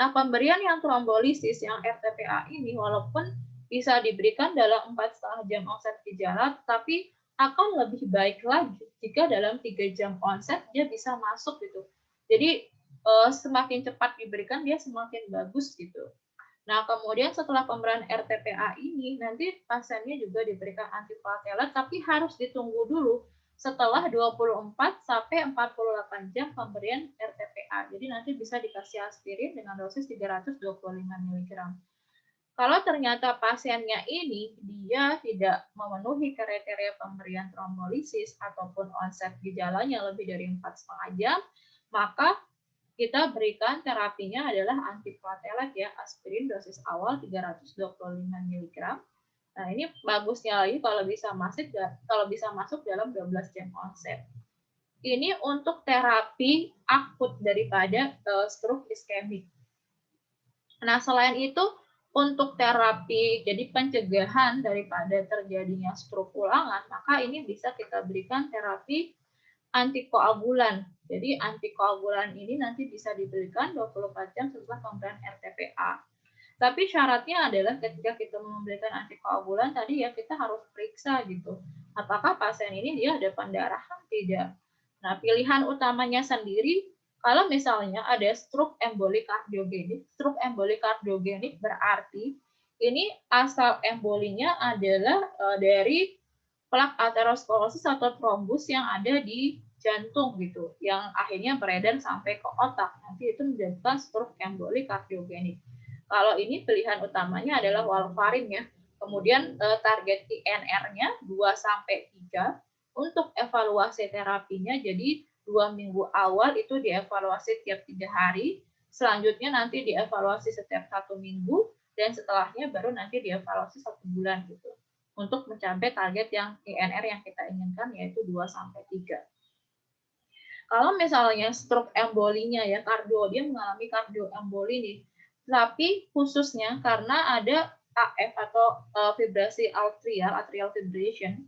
S1: Nah, pemberian yang trombolisis yang RTPA ini walaupun bisa diberikan dalam 4,5 jam onset gejala, tapi akan lebih baik lagi jika dalam 3 jam onset dia bisa masuk gitu. Jadi semakin cepat diberikan dia semakin bagus gitu. Nah, kemudian setelah pemberian RTPA ini, nanti pasiennya juga diberikan antiplatelet, tapi harus ditunggu dulu setelah 24 sampai 48 jam pemberian RTPA. Jadi nanti bisa dikasih aspirin dengan dosis 325 mg. Kalau ternyata pasiennya ini dia tidak memenuhi kriteria pemberian trombolisis ataupun onset gejalanya lebih dari 4,5 jam, maka kita berikan terapinya adalah antiplatelet ya, aspirin dosis awal 325 mg. Nah, ini bagusnya lagi kalau bisa masuk dalam 12 jam onset. Ini untuk terapi akut daripada stroke iskemik. Nah, selain itu untuk terapi jadi pencegahan daripada terjadinya stroke ulangan, maka ini bisa kita berikan terapi antikoagulan Jadi antikoagulan ini nanti bisa diberikan 24 jam setelah pemberian RTPA. Tapi syaratnya adalah ketika kita memberikan antikoagulan tadi ya kita harus periksa gitu. Apakah pasien ini dia ada pendarahan tidak? Nah, pilihan utamanya sendiri kalau misalnya ada stroke emboli kardiogenik. Stroke emboli kardiogenik berarti ini asal embolinya adalah dari plak aterosklerosis atau trombus yang ada di jantung gitu, yang akhirnya beredar sampai ke otak. Nanti itu menyebabkan stroke emboli kardiogenik. Kalau ini pilihan utamanya adalah warfarin ya. Kemudian target INR-nya 2 sampai 3 untuk evaluasi terapinya. Jadi 2 minggu awal itu dievaluasi tiap 3 hari, selanjutnya nanti dievaluasi setiap 1 minggu, dan setelahnya baru nanti dievaluasi 1 bulan gitu untuk mencapai target yang INR yang kita inginkan yaitu 2 sampai 3. Kalau misalnya stroke embolinya ya kardio, dia mengalami kardio emboli nih. Tapi khususnya karena ada AF atau fibrasi atrial fibrillation.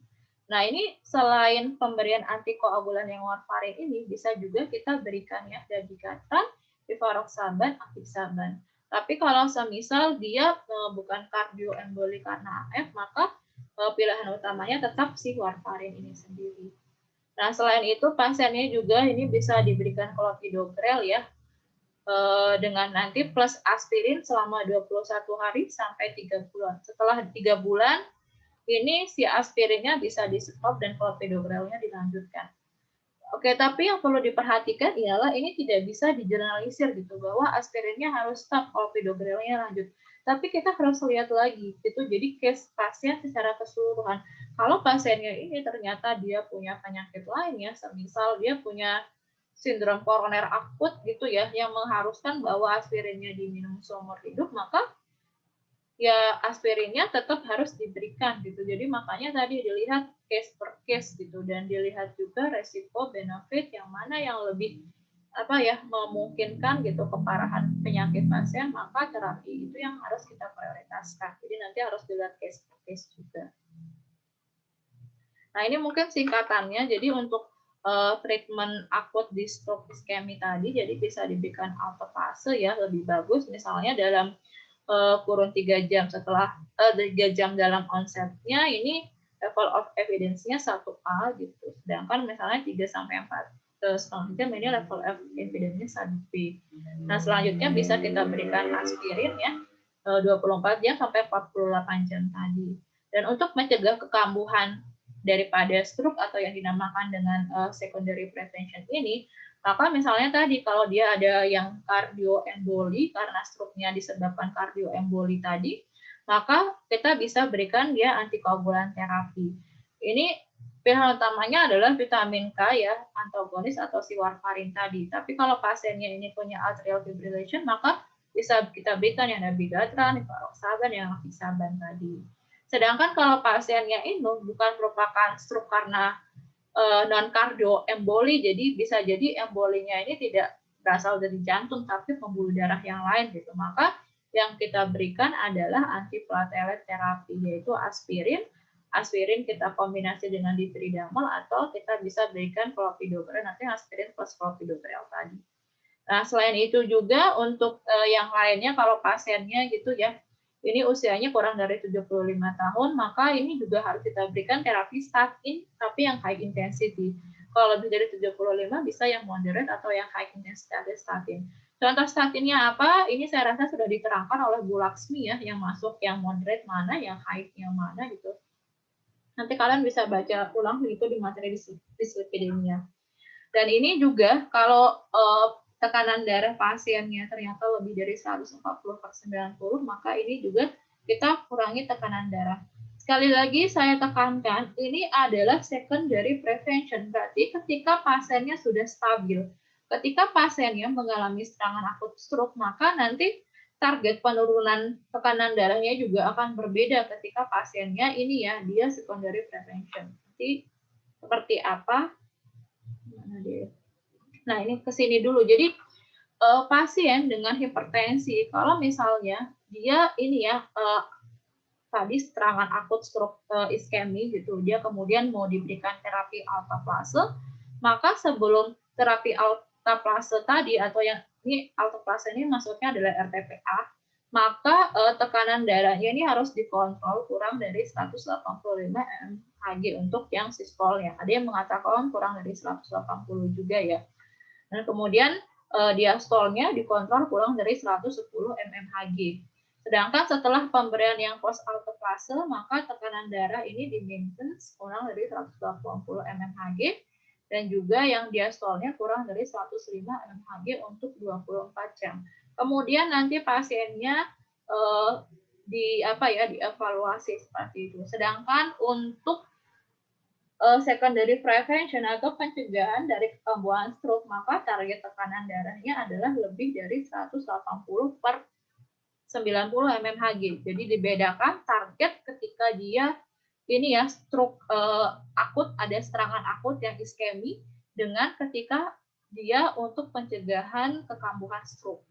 S1: Nah, ini selain pemberian antikoagulan yang warfarin ini bisa juga kita berikan ya dabigatran, rivaroxaban, apixaban. Tapi kalau semisal dia bukan kardioemboli karena AF, maka pilihan utamanya tetap si warfarin ini sendiri. Nah, selain itu pasiennya juga ini bisa diberikan clopidogrel ya, dengan nanti plus aspirin selama 21 hari sampai 3 bulan. Setelah 3 bulan, ini si aspirinnya bisa di-stop dan clopidogrelnya dilanjutkan. Oke, tapi yang perlu diperhatikan ialah ini tidak bisa digeneralisir gitu, bahwa aspirinnya harus stop, clopidogrelnya lanjut. Tapi kita harus lihat lagi, itu jadi case pasien secara keseluruhan. Kalau pasiennya ini ternyata dia punya penyakit lain ya, semisal dia punya sindrom koroner akut gitu ya, yang mengharuskan bahwa aspirinnya diminum seumur hidup, maka ya aspirinnya tetap harus diberikan gitu. Jadi makanya tadi dilihat case per case gitu, dan dilihat juga resiko benefit yang mana yang lebih memungkinkan gitu keparahan penyakit pasien, maka terapi itu yang harus kita prioritaskan. Jadi nanti harus dilihat case per case juga. Nah, ini mungkin singkatannya. Jadi untuk treatment akut di stroke iskemi tadi, jadi bisa diberikan alteplase ya, lebih bagus misalnya dalam kurun 3 jam setelah 3 jam dalam onsetnya, ini level of evidence-nya 1A gitu. Sedangkan misalnya 3 sampai 4 setengah jam ini level of evidence-nya 1B. Nah, selanjutnya bisa kita berikan aspirin ya 24 jam sampai 48 jam tadi. Dan untuk mencegah kekambuhan daripada stroke atau yang dinamakan dengan secondary prevention ini, maka misalnya tadi kalau dia ada yang kardioemboli karena stroke-nya disebabkan kardioemboli tadi, maka kita bisa berikan dia antikoagulan terapi. Ini pilihan utamanya adalah vitamin K ya, antagonis atau si warfarin tadi. Tapi kalau pasiennya ini punya atrial fibrillation, maka bisa kita berikan yang dabigatran, rivaroxaban, yang apixaban tadi. Sedangkan kalau pasiennya ini bukan merupakan stroke karena non kardio emboli, jadi bisa jadi embolinya ini tidak berasal dari jantung tapi pembuluh darah yang lain gitu. Maka yang kita berikan adalah antiplatelet terapi, yaitu aspirin. Aspirin kita kombinasi dengan dipridamol atau kita bisa berikan clopidogrel, nanti aspirin plus clopidogrel tadi. Nah, selain itu juga untuk yang lainnya kalau pasiennya gitu ya, ini usianya kurang dari 75 tahun, maka ini juga harus kita berikan terapi statin, tapi yang high intensity. Kalau lebih dari 75 bisa yang moderate atau yang high intensity statin. Contoh statinnya apa? Ini saya rasa sudah diterangkan oleh Bu Laksmi ya, yang masuk yang moderate mana, yang high yang mana gitu. Nanti kalian bisa baca ulang itu di materi dislipidemia. Dan ini juga kalau tekanan darah pasiennya ternyata lebih dari 140/90, maka ini juga kita kurangi tekanan darah. Sekali lagi saya tekankan, ini adalah secondary prevention, berarti ketika pasiennya sudah stabil. Ketika pasiennya mengalami serangan akut stroke, maka nanti target penurunan tekanan darahnya juga akan berbeda ketika pasiennya ini ya, dia secondary prevention. Jadi seperti apa? Nah, ini ke sini dulu. Jadi pasien dengan hipertensi, kalau misalnya dia ini ya tadi serangan akut stroke iskemi gitu, dia kemudian mau diberikan terapi alteplase, maka sebelum terapi alteplase tadi, atau yang ini alteplase ini maksudnya adalah RTPA, maka tekanan darahnya ini harus dikontrol kurang dari 185 mmHg untuk yang sistolnya. Ada yang mengatakan kurang dari 180 juga ya. Dan kemudian diastolnya dikontrol kurang dari 110 mmHg. Sedangkan setelah pemberian yang post alteplase, maka tekanan darah ini di-maintain kurang dari 180 mmHg, dan juga yang diastolnya kurang dari 105 mmHg untuk 24 jam. Kemudian nanti pasiennya dievaluasi seperti itu. Sedangkan untuk secondary prevention atau pencegahan dari kambuhan stroke, maka target tekanan darahnya adalah lebih dari 180 per 90 mmHg. Jadi dibedakan target ketika dia ini ya stroke akut, ada serangan akut yang iskemi, dengan ketika dia untuk pencegahan kekambuhan stroke.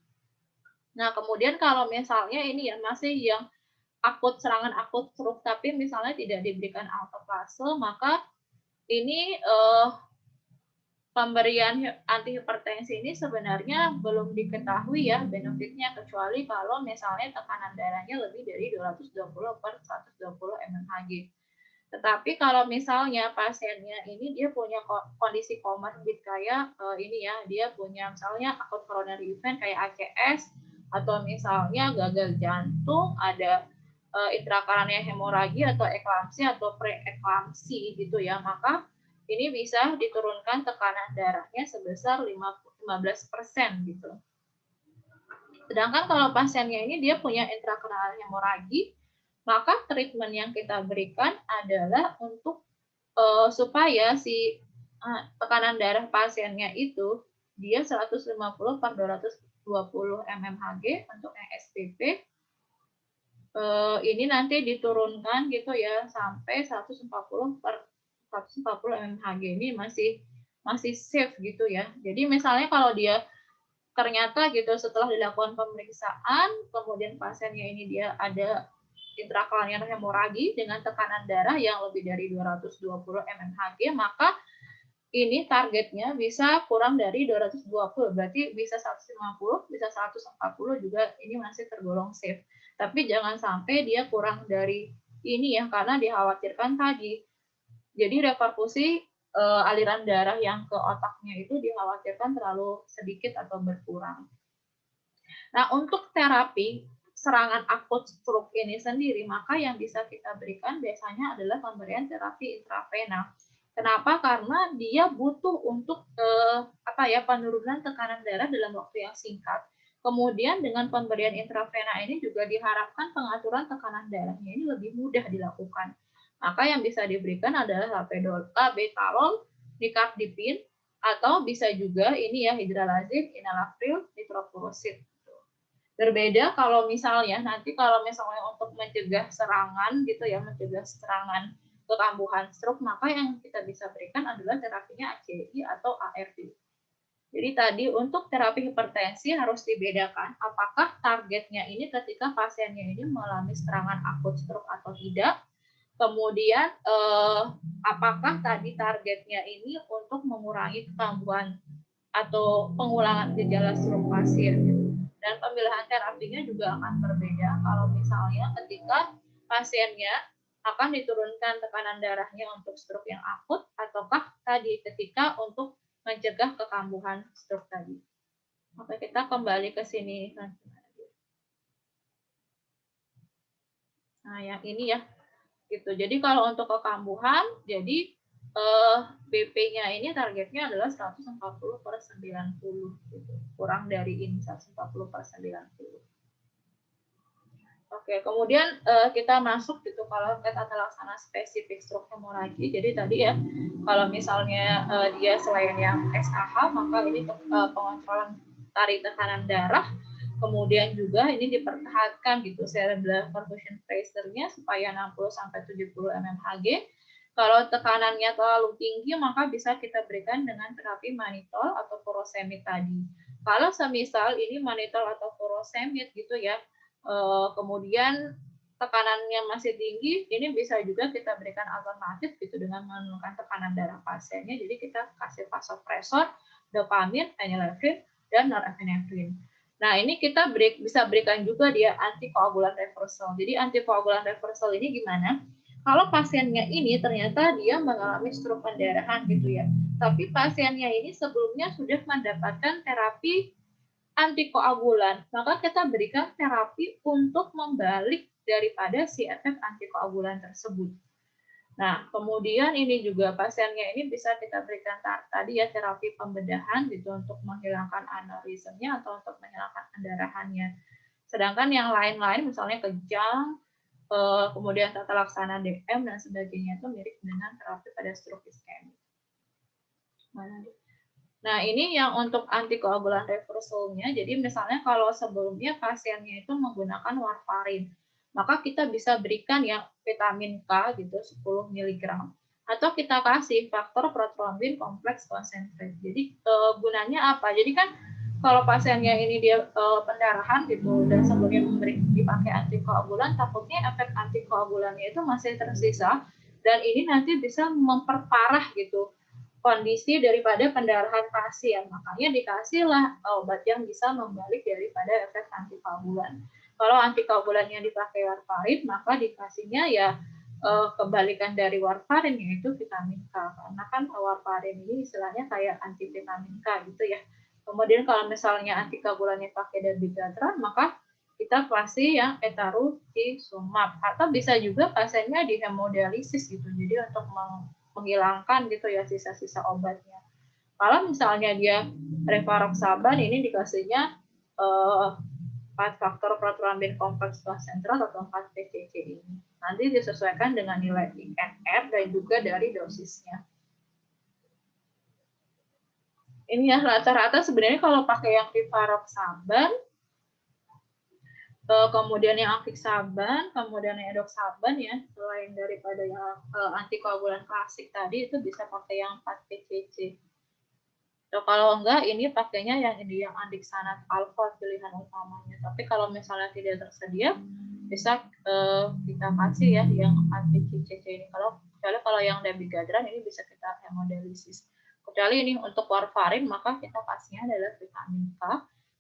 S1: Nah, kemudian kalau misalnya ini ya masih yang akut, serangan akut stroke tapi misalnya tidak diberikan alteplase, maka ini pemberian antihipertensi ini sebenarnya belum diketahui ya benefitnya, kecuali kalau misalnya tekanan darahnya lebih dari 220 per 120 mmHg. Tetapi kalau misalnya pasiennya ini dia punya kondisi komorbid kayak ini ya, dia punya misalnya akut coronary event kayak ACS, atau misalnya gagal jantung, ada intrakranial hemoragi atau eklamsi atau preeklamsi gitu ya, maka ini bisa diturunkan tekanan darahnya sebesar 15% gitu. Sedangkan kalau pasiennya ini dia punya intrakranial hemoragi, maka treatment yang kita berikan adalah untuk supaya si tekanan darah pasiennya itu dia 150 per 220 mmHg untuk yang SPP, ini nanti diturunkan gitu ya sampai 140 per 140 mmHg. Ini masih safe gitu ya. Jadi misalnya kalau dia ternyata gitu setelah dilakukan pemeriksaan, kemudian pasiennya ini dia ada intrakranial hemoragi dengan tekanan darah yang lebih dari 220 mmHg, maka ini targetnya bisa kurang dari 220, berarti bisa 150, bisa 140 juga, ini masih tergolong safe. Tapi jangan sampai dia kurang dari ini ya, karena dikhawatirkan tadi. Jadi reperkusi aliran darah yang ke otaknya itu dikhawatirkan terlalu sedikit atau berkurang. Nah, untuk terapi serangan akut stroke ini sendiri, maka yang bisa kita berikan biasanya adalah pemberian terapi intravena. Kenapa? Karena dia butuh untuk penurunan tekanan darah dalam waktu yang singkat. Kemudian dengan pemberian intravena ini juga diharapkan pengaturan tekanan darahnya ini lebih mudah dilakukan. Maka yang bisa diberikan adalah labetalol, nicardipine, atau bisa juga ini ya hydralazine, enalapril, nitrofurosid. Berbeda kalau misalnya nanti kalau misalnya untuk mencegah serangan gitu ya, mencegah serangan kekambuhan stroke, maka yang kita bisa berikan adalah terapinya ACI atau ARB. Jadi tadi untuk terapi hipertensi harus dibedakan apakah targetnya ini ketika pasiennya ini mengalami serangan akut stroke atau tidak. Kemudian apakah tadi targetnya ini untuk mengurangi kekambuhan atau pengulangan gejala stroke pasien. Dan pemilihan terapinya juga akan berbeda kalau misalnya ketika pasiennya akan diturunkan tekanan darahnya untuk stroke yang akut, ataukah tadi ketika untuk mencegah kekambuhan stroke tadi. Oke, kita kembali ke sini. Nah, yang ini ya. Gitu. Jadi kalau untuk kekambuhan, jadi BP-nya ini targetnya adalah 140 per 90, gitu. Kurang dari ini 140 per 90. Oke, kemudian kita masuk gitu kalau tata laksana spesifik stroke hemoragi. Jadi tadi ya, kalau misalnya dia selain yang SAH, maka ini pengontrolan tarik tekanan darah. Kemudian juga ini dipertahankan gitu cerebral perfusion pressure-nya supaya 60 sampai 70 mmHg. Kalau tekanannya terlalu tinggi, maka bisa kita berikan dengan terapi mannitol atau furosemid tadi. Kalau semisal ini mannitol atau furosemid gitu ya, kemudian tekanannya masih tinggi, ini bisa juga kita berikan alternatif gitu dengan menurunkan tekanan darah pasiennya. Jadi kita kasih vasopresor dopamin, phenylephrine, dan norepinefrin. Nah, ini kita bisa berikan juga dia antikoagulan reversal. Jadi antikoagulan reversal ini gimana? Kalau pasiennya ini ternyata dia mengalami stroke pendarahan gitu ya. Tapi pasiennya ini sebelumnya sudah mendapatkan terapi antikoagulan, maka kita berikan terapi untuk membalik daripada si efek antikoagulan tersebut. Nah, kemudian ini juga pasiennya ini bisa kita berikan tadi ya terapi pembedahan gitu untuk menghilangkan aneurismnya atau untuk menghilangkan pendarahannya. Sedangkan yang lain-lain misalnya kejang, kemudian tata laksana DM dan sebagainya itu mirip dengan terapi pada stroke iskemik. Nah, ini yang untuk antikoagulan reversalnya. Jadi misalnya kalau sebelumnya pasiennya itu menggunakan warfarin, maka kita bisa berikan yang vitamin K gitu 10 mg atau kita kasih faktor protrombin kompleks konsentrate. Jadi gunanya apa? Jadi kan kalau pasiennya ini dia pendarahan gitu dan sebelumnya dipakai antikoagulan, takutnya efek antikoagulannya itu masih tersisa dan ini nanti bisa memperparah gitu kondisi daripada pendarahan pasien. Makanya dikasihlah obat yang bisa membalik daripada efek antikoagulan. Kalau antikoagulan yang dipakai warfarin, maka dikasihnya ya kebalikan dari warfarin, yaitu vitamin K. Karena kan warfarin ini istilahnya kayak antivitamin K gitu ya. Kemudian kalau misalnya antikoagulannya pakai dabigatran, maka kita kasih yang etarucizumab. Atau bisa juga pasiennya di hemodialisis gitu. Jadi untuk menghilangkan gitu ya sisa-sisa obatnya. Kalau misalnya dia rivaroxaban ini dikasihnya 4 faktor protrombin kompleks konsentrat atau 4 PCC ini. Nanti disesuaikan dengan nilai INR dan juga dari dosisnya. Ini ya rata-rata sebenarnya kalau pakai yang rivaroxaban, kemudian yang apixaban, kemudian yang edoxaban ya, selain daripada yang antikoagulan klasik tadi itu bisa pakai yang 4 PCC. So, kalau enggak, ini pakainya yang ini yang andiksanat alfa pilihan utamanya. Tapi kalau misalnya tidak tersedia, bisa kita kasih ya yang anti-CCC ini. Kalau yang dabigatran ini bisa kita hemodialisis. Kecuali ini untuk warfarin, maka kita kasihnya adalah vitamin K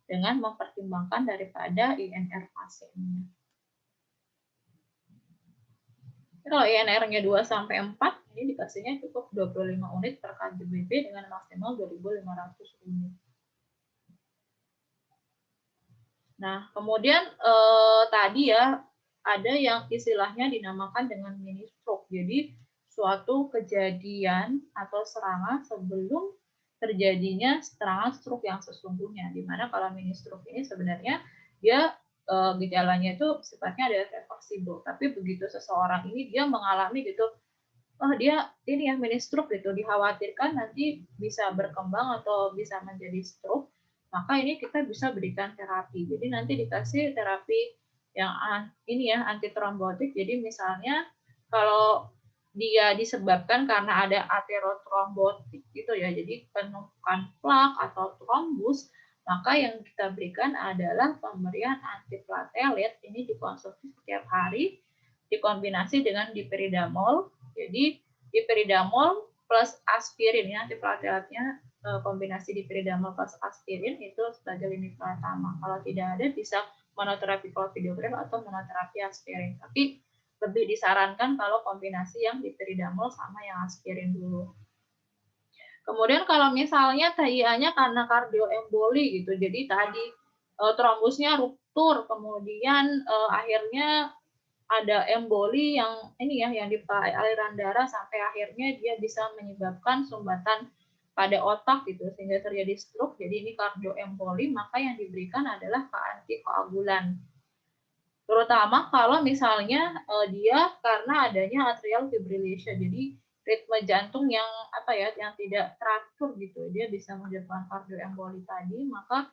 S1: dengan mempertimbangkan daripada INR pasiennya. Kalau INR-nya 2 sampai 4, ini dikasihnya cukup 25 unit per kgBP dengan maksimal 2.500 unit. Nah, kemudian tadi ya ada yang istilahnya dinamakan dengan mini stroke. Jadi suatu kejadian atau serangan sebelum terjadinya serangan stroke yang sesungguhnya. Dimana kalau mini stroke ini sebenarnya dia gejalanya itu sifatnya ada reversible. Tapi begitu seseorang ini dia mengalami gitu, oh dia ini ya mini stroke gitu, dikhawatirkan nanti bisa berkembang atau bisa menjadi stroke, maka ini kita bisa berikan terapi. Jadi nanti dikasih terapi yang ini ya antitrombotik. Jadi misalnya kalau dia disebabkan karena ada aterotrombotik gitu ya, jadi penumpukan plak atau trombus, maka yang kita berikan adalah pemberian antiplatelet ini dikonsumsi setiap hari dikombinasi dengan dipiridamol. Jadi dipiridamol plus aspirin ya, antiplateletnya kombinasi dipiridamol plus aspirin itu sebagai lini pertama. Kalau tidak ada bisa monoterapi clopidogrel atau monoterapi aspirin. Tapi lebih disarankan kalau kombinasi yang dipiridamol sama yang aspirin dulu. Kemudian kalau misalnya TIA-nya karena kardioemboli gitu, jadi tadi trombusnya ruptur, kemudian akhirnya ada emboli yang ini ya yang di aliran darah sampai akhirnya dia bisa menyebabkan sumbatan pada otak gitu sehingga terjadi stroke. Jadi ini kardioemboli, maka yang diberikan adalah antikoagulan. Terutama kalau misalnya dia karena adanya atrial fibrillation. Jadi ritme jantung yang yang tidak teratur gitu, dia bisa menyebabkan kardioemboli tadi, maka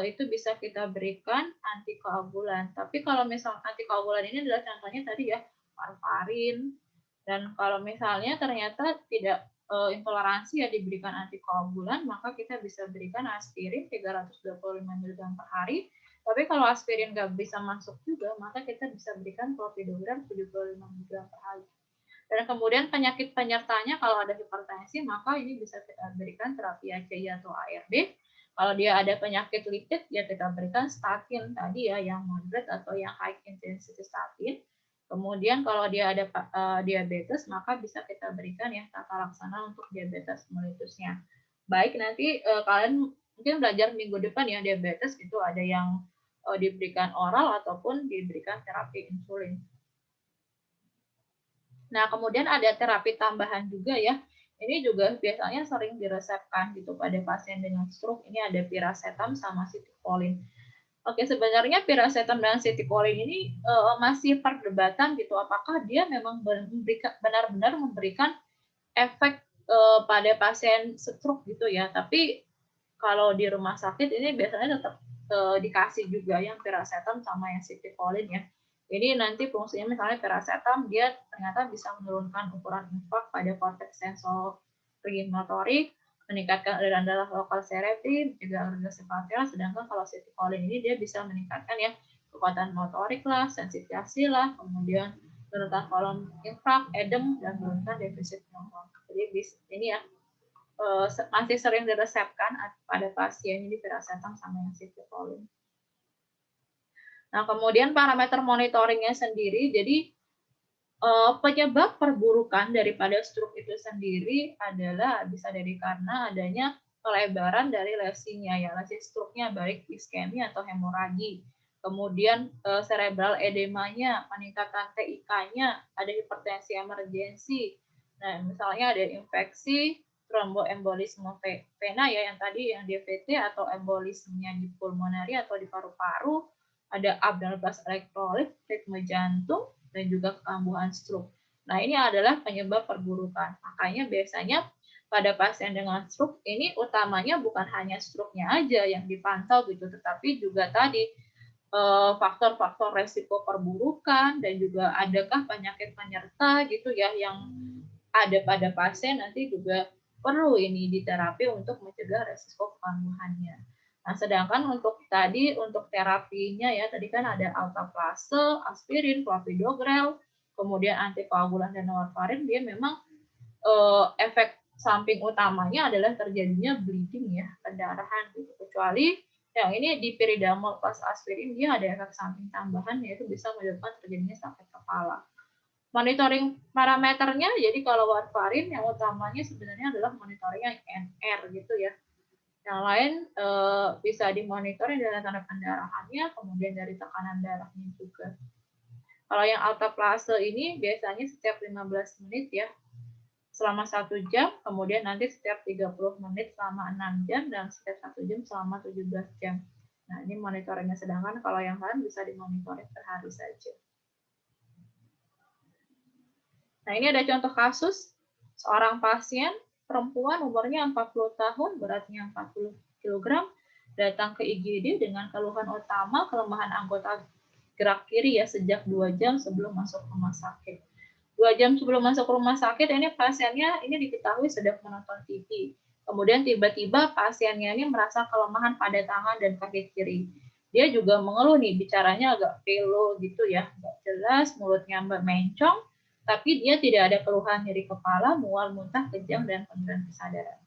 S1: itu bisa kita berikan antikoagulan. Tapi kalau misal antikoagulan ini adalah contohnya tadi ya warfarin, dan kalau misalnya ternyata tidak intoleransi ya diberikan antikoagulan, maka kita bisa berikan aspirin 325 mg per hari. Tapi kalau aspirin nggak bisa masuk juga, maka kita bisa berikan clopidogrel 75 mg per hari. Dan kemudian penyakit penyertanya kalau ada hipertensi, maka ini bisa kita berikan terapi ACI atau ARB. Kalau dia ada penyakit lipid, ya kita berikan statin tadi ya, yang moderate atau yang high intensity statin. Kemudian kalau dia ada diabetes, maka bisa kita berikan ya tata laksana untuk diabetes mellitusnya. Baik, nanti kalian mungkin belajar minggu depan ya diabetes itu ada yang diberikan oral ataupun diberikan terapi insulin. Nah, kemudian ada terapi tambahan juga ya. Ini juga biasanya sering diresepkan gitu pada pasien dengan stroke. Ini ada piracetam sama citicoline. Oke, sebenarnya piracetam dan citicoline ini masih perdebatan gitu. Apakah dia memang benar-benar memberikan efek pada pasien stroke gitu ya. Tapi kalau di rumah sakit ini biasanya tetap dikasih juga yang piracetam sama yang citicoline ya. Jadi nanti fungsinya misalnya piracetam dia ternyata bisa menurunkan ukuran infak pada korteks sensori motorik, meningkatkan aliran darah lokal cerebri, juga organisasi facial. Sedangkan kalau citicoline ini dia bisa meningkatkan ya kekuatan motorik lah, sensitiasi lah, kemudian menurunkan kolon infrak, edem, dan menurunkan defisit hormon. Jadi ini ya masih sering diresepkan pada pasien ini piracetam sama yang citicoline. Nah, kemudian parameter monitoringnya sendiri, jadi penyebab perburukan daripada stroke itu sendiri adalah bisa dari karena adanya pelebaran dari lesinya ya, lesi stroke-nya baik iskemi atau hemoragi. Kemudian cerebral edemanya, peningkatan TIK-nya, ada hipertensi emergensi. Nah, misalnya ada infeksi, tromboembolisme vena ya yang tadi yang DVT atau embolismenya di pulmonari atau di paru-paru, ada abnormalitas elektrolit, ritme jantung, dan juga kekambuhan stroke. Nah, ini adalah penyebab perburukan. Makanya biasanya pada pasien dengan stroke ini utamanya bukan hanya stroke-nya aja yang dipantau gitu, tetapi juga tadi faktor-faktor resiko perburukan dan juga adakah penyakit penyerta gitu ya yang ada pada pasien nanti juga perlu ini diterapi untuk mencegah resiko kekambuhannya. Nah, sedangkan untuk terapinya ya, tadi kan ada alteplase, aspirin, clopidogrel, kemudian antikoagulan dan warfarin, dia memang efek samping utamanya adalah terjadinya bleeding ya, pendarahan gitu. Kecuali yang ini di piridamol plus aspirin dia ada efek samping tambahan yaitu bisa menyebabkan terjadinya sakit kepala. Monitoring parameternya, jadi kalau warfarin yang utamanya sebenarnya adalah monitoringnya NR gitu ya. Yang lain bisa dimonitoring dari tanda pendarahannya, kemudian dari tekanan darahnya juga. Kalau yang alteplase ini biasanya setiap 15 menit ya, selama 1 jam, kemudian nanti setiap 30 menit selama 6 jam, dan setiap 1 jam selama 17 jam. Nah, ini monitoringnya, sedangkan kalau yang lain bisa dimonitoring per hari saja. Nah, ini ada contoh kasus seorang pasien perempuan umurnya 40 tahun, beratnya 40 kg, datang ke IGD dengan keluhan utama kelemahan anggota gerak kiri ya sejak 2 jam sebelum masuk rumah sakit. 2 jam sebelum masuk rumah sakit, ini pasiennya ini diketahui sedang menonton TV. Kemudian tiba-tiba pasiennya ini merasa kelemahan pada tangan dan kaki kiri. Dia juga mengeluh nih, bicaranya agak pelo gitu ya, nggak jelas, mulutnya mencong, tapi dia tidak ada keluhan nyeri kepala, mual, muntah, kejang, dan penurunan kesadaran.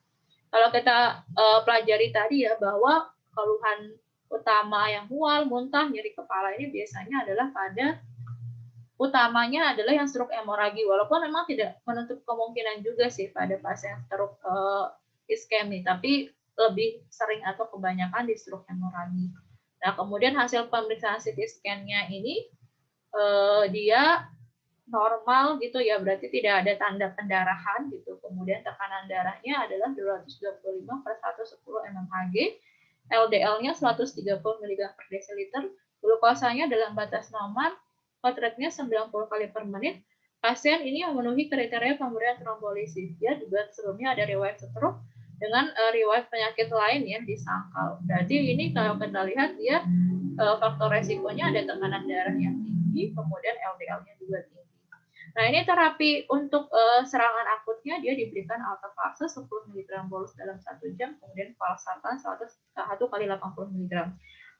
S1: Kalau kita pelajari tadi ya bahwa keluhan utama yang mual, muntah, nyeri kepala ini biasanya adalah utamanya adalah yang stroke hemoragi, walaupun memang tidak menutup kemungkinan juga sih pada pasien stroke iskemi, tapi lebih sering atau kebanyakan di stroke hemoragi. Nah, kemudian hasil pemeriksaan CT scan-nya ini dia normal gitu ya, berarti tidak ada tanda pendarahan gitu. Kemudian tekanan darahnya adalah 225/110 mmHg, LDL-nya 130 mg per desiliter, glukosanya dalam batas normal, heart rate-nya 90 kali per menit. Pasien ini memenuhi kriteria pemberian trombolisis. Dia juga sebelumnya ada riwayat stroke dengan riwayat penyakit lain ya di sangkal. Berarti ini kalau kita lihat dia faktor resikonya ada tekanan darah yang tinggi, kemudian LDL-nya juga tinggi. Nah, ini terapi untuk serangan akutnya dia diberikan alteplase 10 mg bolus dalam 1 jam, kemudian valsartan 1 kali 80 mg.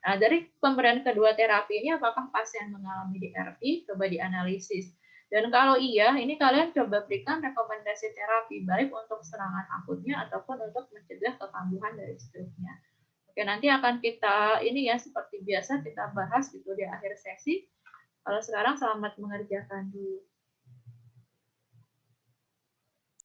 S1: Nah, dari pemberian kedua terapi ini apakah pasien mengalami DRI? Coba dianalisis. Dan kalau iya, ini kalian coba berikan rekomendasi terapi, baik untuk serangan akutnya ataupun untuk mencegah kekambuhan dari struknya. Oke, nanti akan kita ini ya seperti biasa kita bahas gitu di akhir sesi. Kalau sekarang selamat mengerjakan dulu.